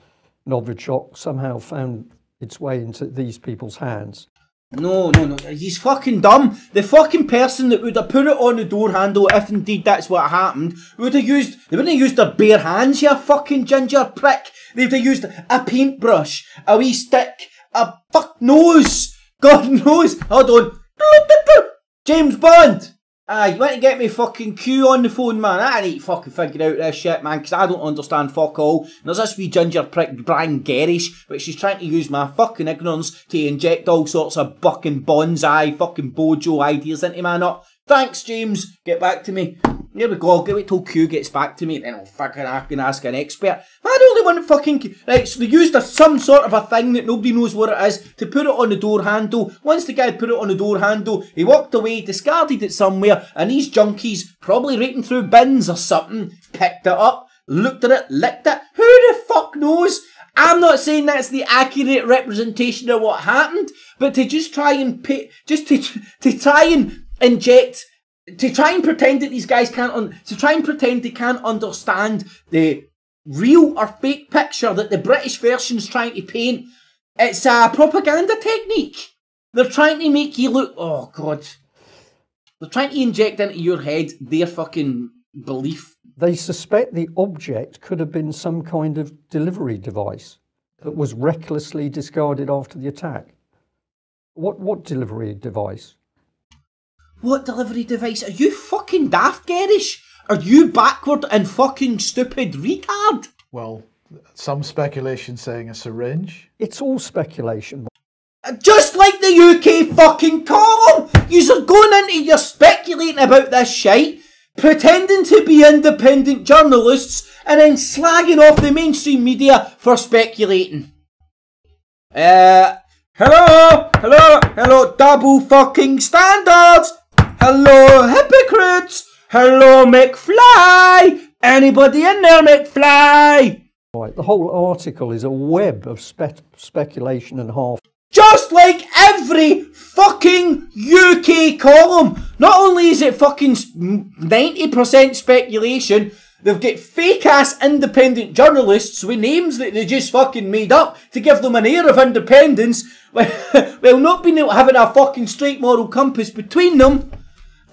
Novichok somehow found its way into these people's hands. No, he's fucking dumb. The fucking person that would have put it on the door handle, if indeed that's what happened, they wouldn't have used their bare hands, you fucking ginger prick. They'd have used a paintbrush, a wee stick, a fuck knows. God knows. Hold on. James Bond. You want to get me fucking Q on the phone, man? I need to fucking figure out this shit, man, because I don't understand fuck all. And there's this wee ginger prick, Brian Gerrish, which is trying to use my fucking ignorance to inject all sorts of fucking bonsai, fucking bojo ideas into my nut. Thanks, James. Get back to me. Here we go. I'll wait till Q gets back to me, then I'll fucking ask an expert. I don't want fucking... Right, so they used some sort of a thing that nobody knows what it is to put it on the door handle. Once the guy put it on the door handle, he walked away, discarded it somewhere, and these junkies, probably rating through bins or something, picked it up, looked at it, licked it. Who the fuck knows? I'm not saying that's the accurate representation of what happened, but to just try and to try and inject, to try and pretend that these guys to try and pretend they can't understand the real or fake picture that the British version's trying to paint. It's a propaganda technique. They're trying to make you look, oh God. They're trying to inject into your head their fucking belief. They suspect the object could have been some kind of delivery device that was recklessly discarded after the attack. What delivery device? What delivery device? Are you fucking daft, Gerrish? Are you backward and fucking stupid retard? Well, some speculation saying a syringe. It's all speculation. Just like the UK fucking column! You're going into your speculating about this shite, pretending to be independent journalists, and then slagging off the mainstream media for speculating. Hello, double fucking standards! Hello, hypocrites! Hello, McFly! Anybody in there, McFly? Right, the whole article is a web of speculation and half. Just like every fucking UK column! Not only is it fucking 90% speculation, they've got fake-ass independent journalists with names that they just fucking made up to give them an air of independence, while not being able to having a fucking straight moral compass between them.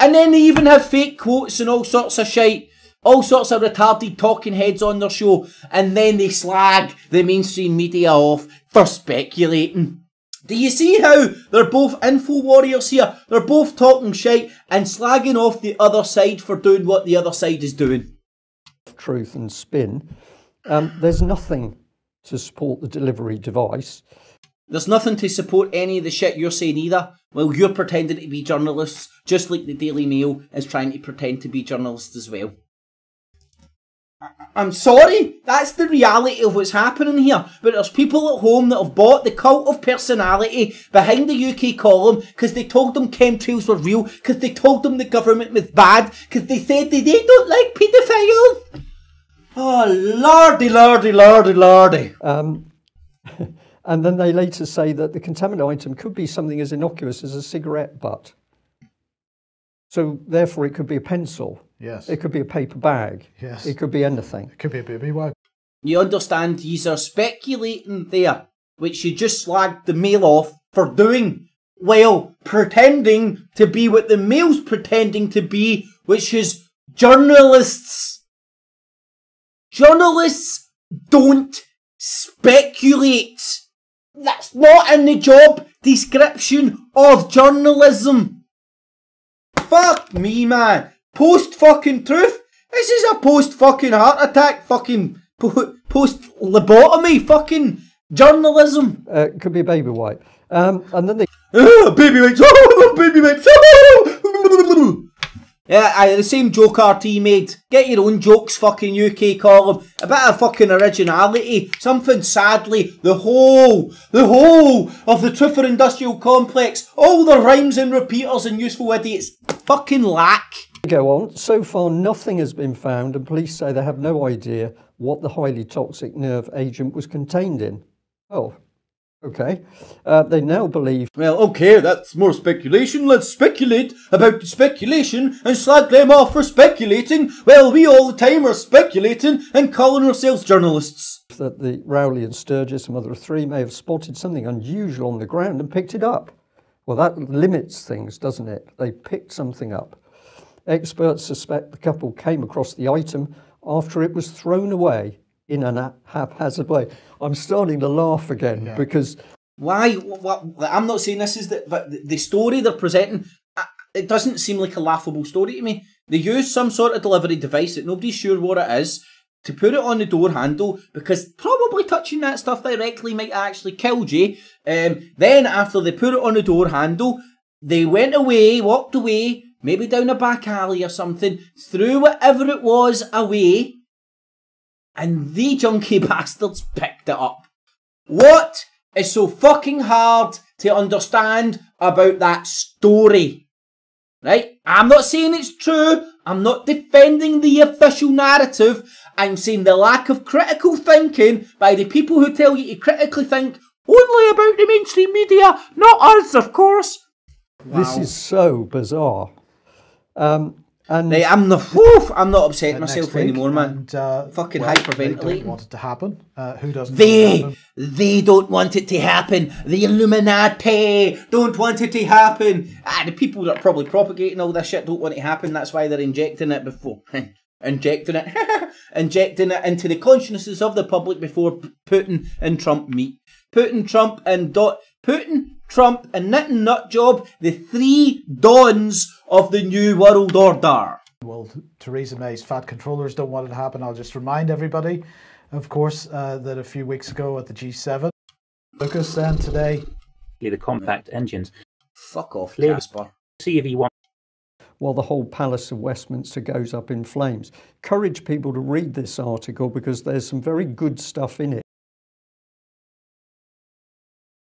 And then they even have fake quotes and all sorts of shite, all sorts of retarded talking heads on their show, and then they slag the mainstream media off for speculating. Do you see how they're both info warriors here? They're both talking shite and slagging off the other side for doing what the other side is doing. Truth and spin. There's nothing to support the delivery device. There's nothing to support any of the shit you're saying either. Well, you're pretending to be journalists, just like the Daily Mail is trying to pretend to be journalists as well. I'm sorry, that's the reality of what's happening here. But there's people at home that have bought the cult of personality behind the UK column because they told them chemtrails were real, because they told them the government was bad, because they said they don't like paedophiles. Oh, lordy, lordy, lordy, lordy. And then they later say that the contaminant item could be something as innocuous as a cigarette butt. So therefore it could be a pencil. Yes. It could be a paper bag. Yes. It could be anything. It could be a baby wipe. You understand, yous are speculating there, which you just slagged the Mail off for doing. Well, pretending to be what the Mail's pretending to be, which is journalists. Journalists don't speculate. That's not in the job description of journalism. Fuck me, man. Post fucking truth. This is a post fucking heart attack fucking post lobotomy fucking journalism. Could be a baby wipe. And then they... baby wipes. Oh, baby wipes. Oh. Yeah, the same joke RT made. Get your own jokes, fucking UK column. A bit of fucking originality. Something sadly, the whole of the Truther Industrial Complex, all the rhymes and repeaters and useful idiots fucking lack. Go on. So far, nothing has been found, and police say they have no idea what the highly toxic nerve agent was contained in. Oh, okay. They now believe... Well, okay, that's more speculation. Let's speculate about the speculation and slag them off for speculating. Well, we all the time are speculating and calling ourselves journalists. That the Rowley and Sturgis, a mother of three, may have spotted something unusual on the ground and picked it up. Well, that limits things, doesn't it? They picked something up. Experts suspect the couple came across the item after it was thrown away in a haphazard way. I'm starting to laugh again because... Why? What? I'm not saying this is but the story they're presenting, it doesn't seem like a laughable story to me. They use some sort of delivery device that nobody's sure what it is to put it on the door handle, because probably touching that stuff directly might actually kill you. Then after they put it on the door handle, they went away, walked away, maybe down a back alley or something, threw whatever it was away, and the junkie bastards picked it up. What is so fucking hard to understand about that story? Right? I'm not saying it's true. I'm not defending the official narrative. I'm saying the lack of critical thinking by the people who tell you to critically think only about the mainstream media, not us, of course. Wow. This is so bizarre. And right, I'm not upsetting myself anymore, man. And, fucking well, hyperventilating. They don't want it to happen. Who doesn't? They don't want it to happen. The Illuminati don't want it to happen. The people that are probably propagating all this shit don't want it to happen. That's why they're injecting it injecting it into the consciousnesses of the public before Putin and Trump meet. Putin, Trump, and Knitting Nutjob, the three dons of the New World Order. Well, Theresa May's fat controllers don't want it to happen. I'll just remind everybody, of course, that a few weeks ago at the G7, Lucas then today... The compact engines. Fuck off, Casper. See if he wants... While the whole Palace of Westminster goes up in flames. Encourage people to read this article because there's some very good stuff in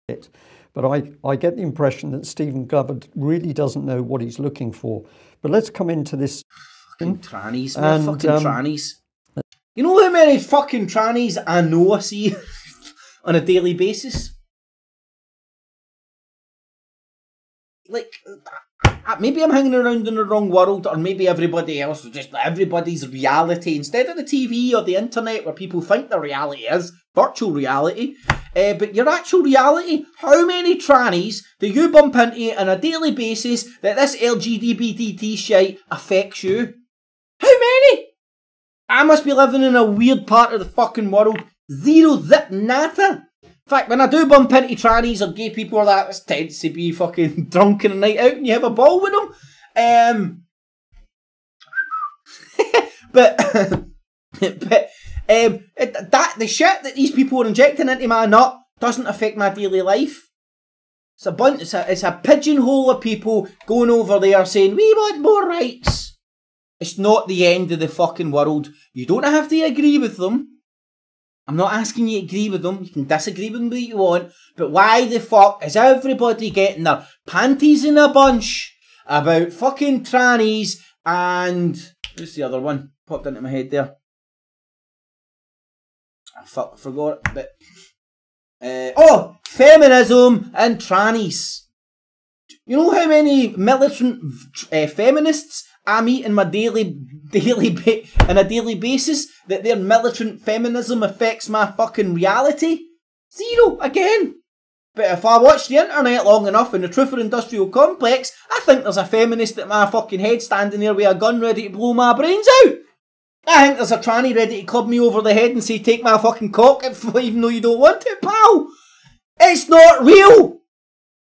it. But I get the impression that Stephen Govard really doesn't know what he's looking for. But let's come into this. Fucking trannies, man. Fucking trannies. You know how many fucking trannies I know I see on a daily basis? Like, maybe I'm hanging around in the wrong world, or maybe everybody else is just everybody's reality instead of the TV or the internet where people think their reality is virtual reality. But your actual reality, how many trannies do you bump into on a daily basis that this LGBT shite affects you? How many? I must be living in a weird part of the fucking world. Zero zip nada. In fact, when I do bump into trannies or gay people or that, it tends to be fucking drunk on a night out and you have a ball with them. The shit that these people are injecting into my nut doesn't affect my daily life. It's a pigeonhole of people going over there saying, we want more rights. It's not the end of the fucking world. You don't have to agree with them. I'm not asking you to agree with them. You can disagree with them if you want. But why the fuck is everybody getting their panties in a bunch about fucking trannies and... What's the other one? Popped into my head there. I forgot. But feminism and trannies. You know how many militant feminists I meet in my daily basis that their militant feminism affects my fucking reality? Zero again. But if I watch the internet long enough in the Truther Industrial Complex, I think there's a feminist at my fucking head standing there with a gun ready to blow my brains out. I think there's a tranny ready to club me over the head and say, take my fucking cock, even though you don't want it, pal. It's not real.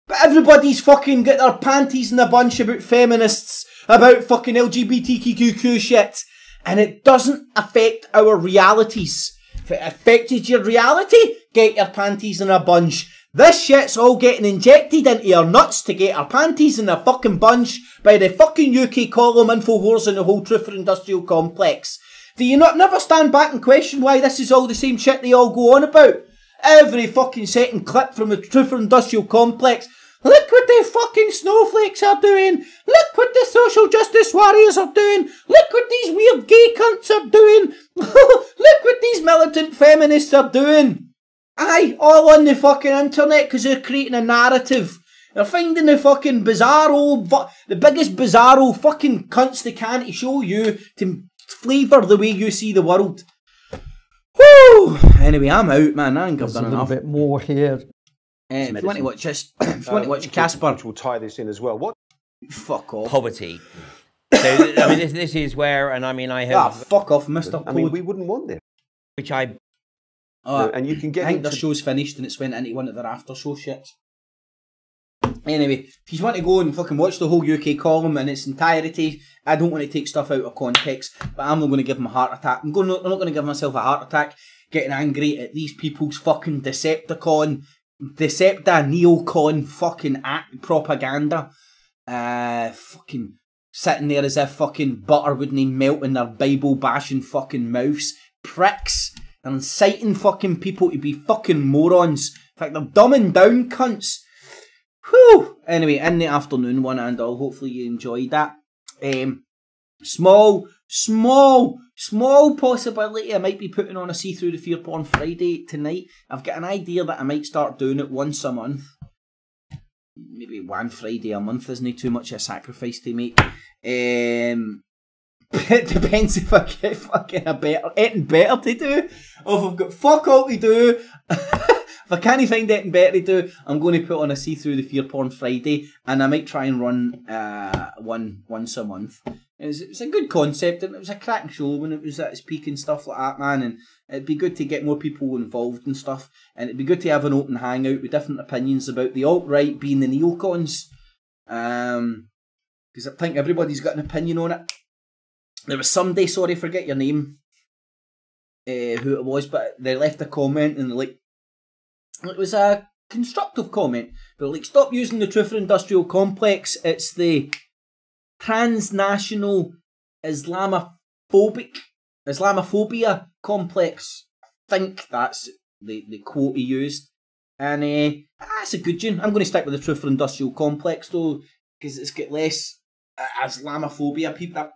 But everybody's fucking got their panties in a bunch about feminists, about fucking LGBTQ shit. And it doesn't affect our realities. If it affected your reality, get your panties in a bunch. This shit's all getting injected into your nuts to get our panties in a fucking bunch by the fucking UK column infowars and the whole Truther Industrial Complex. Do you never stand back and question why this is all the same shit they all go on about? Every fucking second clip from the Truther Industrial Complex. Look what the fucking snowflakes are doing. Look what the social justice warriors are doing. Look what these weird gay cunts are doing. Look what these militant feminists are doing. Aye, all on the fucking internet because they're creating a narrative. They're finding the fucking the biggest bizarro fucking cunts they can to show you to flavour the way you see the world. Woo! Anyway, I'm out, man. I think I've done enough. A bit more here. If you want to watch this, if you want to watch Casper, which will tie this in as well. What? Fuck off. Poverty. So I mean, this is where, and I mean, I have. Fuck off, Mr. I mean, we wouldn't want this. Which I and you can get I think into... their show's finished and it's went into one of their after show shits. Anyway, if you want to go and fucking watch the whole UK column in its entirety, I don't want to take stuff out of context, but I'm not going to give them a heart attack. I'm not going to give myself a heart attack getting angry at these people's fucking Decepticon, neocon fucking propaganda. Fucking sitting there as if fucking butter wouldn't melt in their Bible bashing fucking mouths. Pricks. They're inciting fucking people to be fucking morons. In fact, they're dumbing down cunts. Whew! Anyway, in the afternoon one and all, hopefully you enjoyed that. Small possibility I might be putting on a See Through the Fear Porn Friday tonight. I've got an idea that I might start doing it once a month. Maybe one Friday a month isn't too much of a sacrifice to make. It depends if I get fucking anything better to do, or if I've got fuck all to do. If I can't find anything better to do, I'm going to put on a See Through the Fear Porn Friday, and I might try and run one once a month. It was a good concept, and it was a cracking show when it was at its peak and stuff like that, man. And it'd be good to get more people involved and stuff, and it'd be good to have an open hangout with different opinions about the alt-right being the neocons. Because I think everybody's got an opinion on it. There was somebody, sorry, forget your name, who it was, but they left a comment and like, it was a constructive comment, but like, stop using the truth industrial complex. It's the transnational Islamophobia complex. I think that's the quote he used, and that's a good one. I'm going to stick with the truth industrial complex though, because it's got less Islamophobia. People that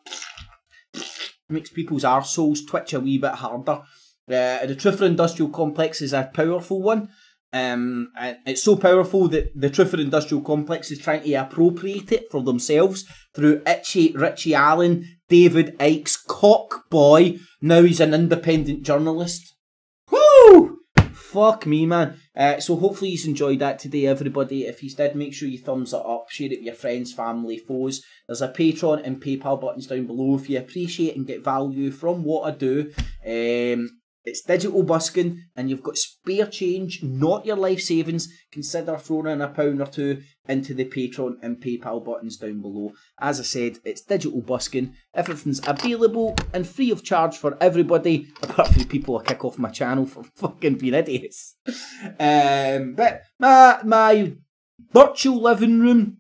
makes people's arseholes twitch a wee bit harder. The truth industrial complex is a powerful one. And it's so powerful that the Truther Industrial Complex is trying to appropriate it for themselves through Richie Allen, David Icke's cock boy. Now he's an independent journalist. Woo! Fuck me, man. So hopefully you've enjoyed that today, everybody. If you did, make sure you thumbs it up, share it with your friends, family, foes. There's a Patreon and PayPal buttons down below if you appreciate and get value from what I do. It's digital busking and you've got spare change, not your life savings. Consider throwing in £1 or £2 into the Patreon and PayPal buttons down below. As I said, it's digital busking. Everything's available and free of charge for everybody, apart from the people who kick off my channel for fucking being idiots. But my virtual living room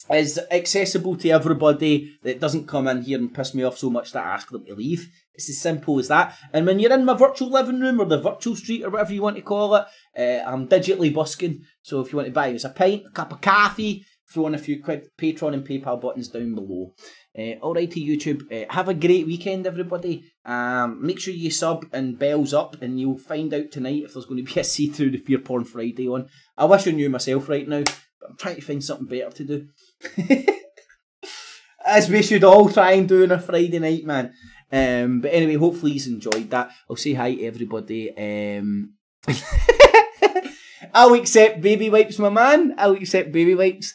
is accessible to everybody that doesn't come in here and piss me off so much that I ask them to leave. It's as simple as that. And when you're in my virtual living room or the virtual street or whatever you want to call it, I'm digitally busking. So if you want to buy us a pint, a cup of coffee, throw in a few quid, Patreon and PayPal buttons down below. Alrighty YouTube, have a great weekend everybody. Make sure you sub and bells up and you'll find out tonight if there's going to be a See Through the Fear Porn Friday on. I wish I knew myself right now, but I'm trying to find something better to do. As we should all try and do on a Friday night, man. But anyway, hopefully you've enjoyed that. I'll say hi to everybody. I'll accept baby wipes, my man. I'll accept baby wipes.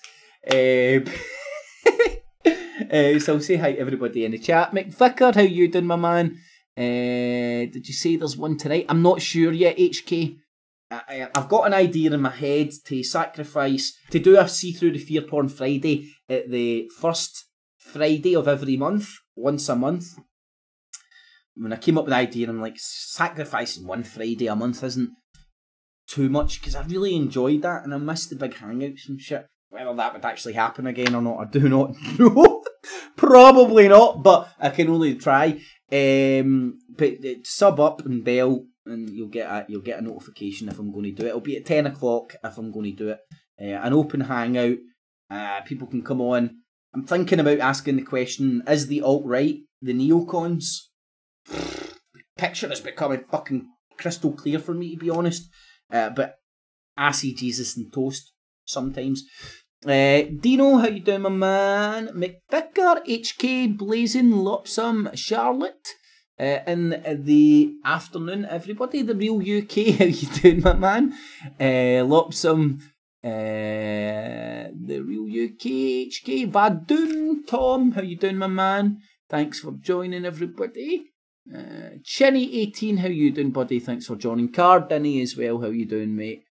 So I'll say hi to everybody in the chat. McVicker, how you doing, my man? Did you say there's one tonight? I'm not sure yet, HK. I've got an idea in my head to do a See Through the Fear Porn Friday at the first Friday of every month, once a month. When I came up with the idea, I'm like, sacrificing one Friday a month isn't too much, because I really enjoyed that and I missed the big hangouts and shit. Whether that would actually happen again or not, I do not know. Probably not, but I can only try. But sub up and bell, and you'll get a notification if I'm going to do it. It'll be at 10 o'clock if I'm going to do it. An open hangout. People can come on. I'm thinking about asking the question: is the alt-right the neocons? The picture is becoming fucking crystal clear for me, to be honest. But I see Jesus in toast sometimes. Dino, how you doing, my man? McVicker, HK, Blazing, Lopsum, Charlotte. In the afternoon, everybody. The Real UK, how you doing, my man? Lopsum, the Real UK, HK, Vadun, Tom, how you doing, my man? Thanks for joining, everybody. Chinny18, how you doing, buddy? Thanks for joining. Cardinny as well, how you doing, mate?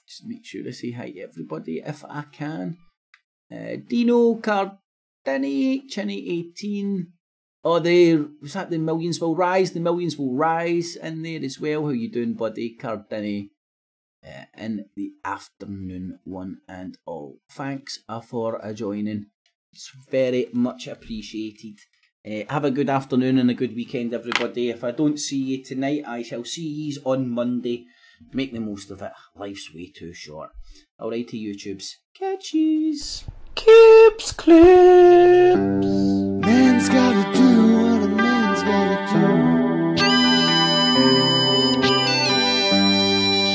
Just make sure to say hi to everybody if I can. Dino, Cardinny, Chinny18. Oh, was that the Millions Will Rise? The Millions Will Rise in there as well. How you doing, buddy? Cardinny. In the afternoon, one and all. Thanks for joining. It's very much appreciated. Have a good afternoon and a good weekend, everybody. If I don't see you tonight, I shall see you on Monday. Make the most of it. Life's way too short. Alright to YouTubes. Catchies. Clips. Man's gotta do what a man's gotta do.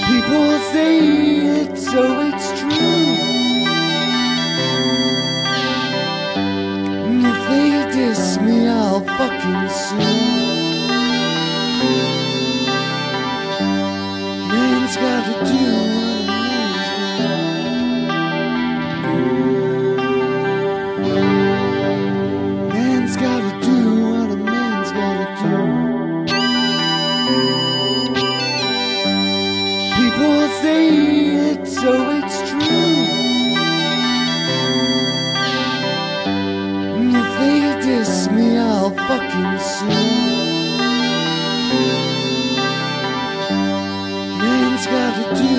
People say it, so it's true. And if they diss me, I'll fucking sue. Man's gotta do what a man's gotta do. Man's gotta do what a man's gotta do. People say it, so it's true. And if they diss me, I'll fucking sue. Man's gotta do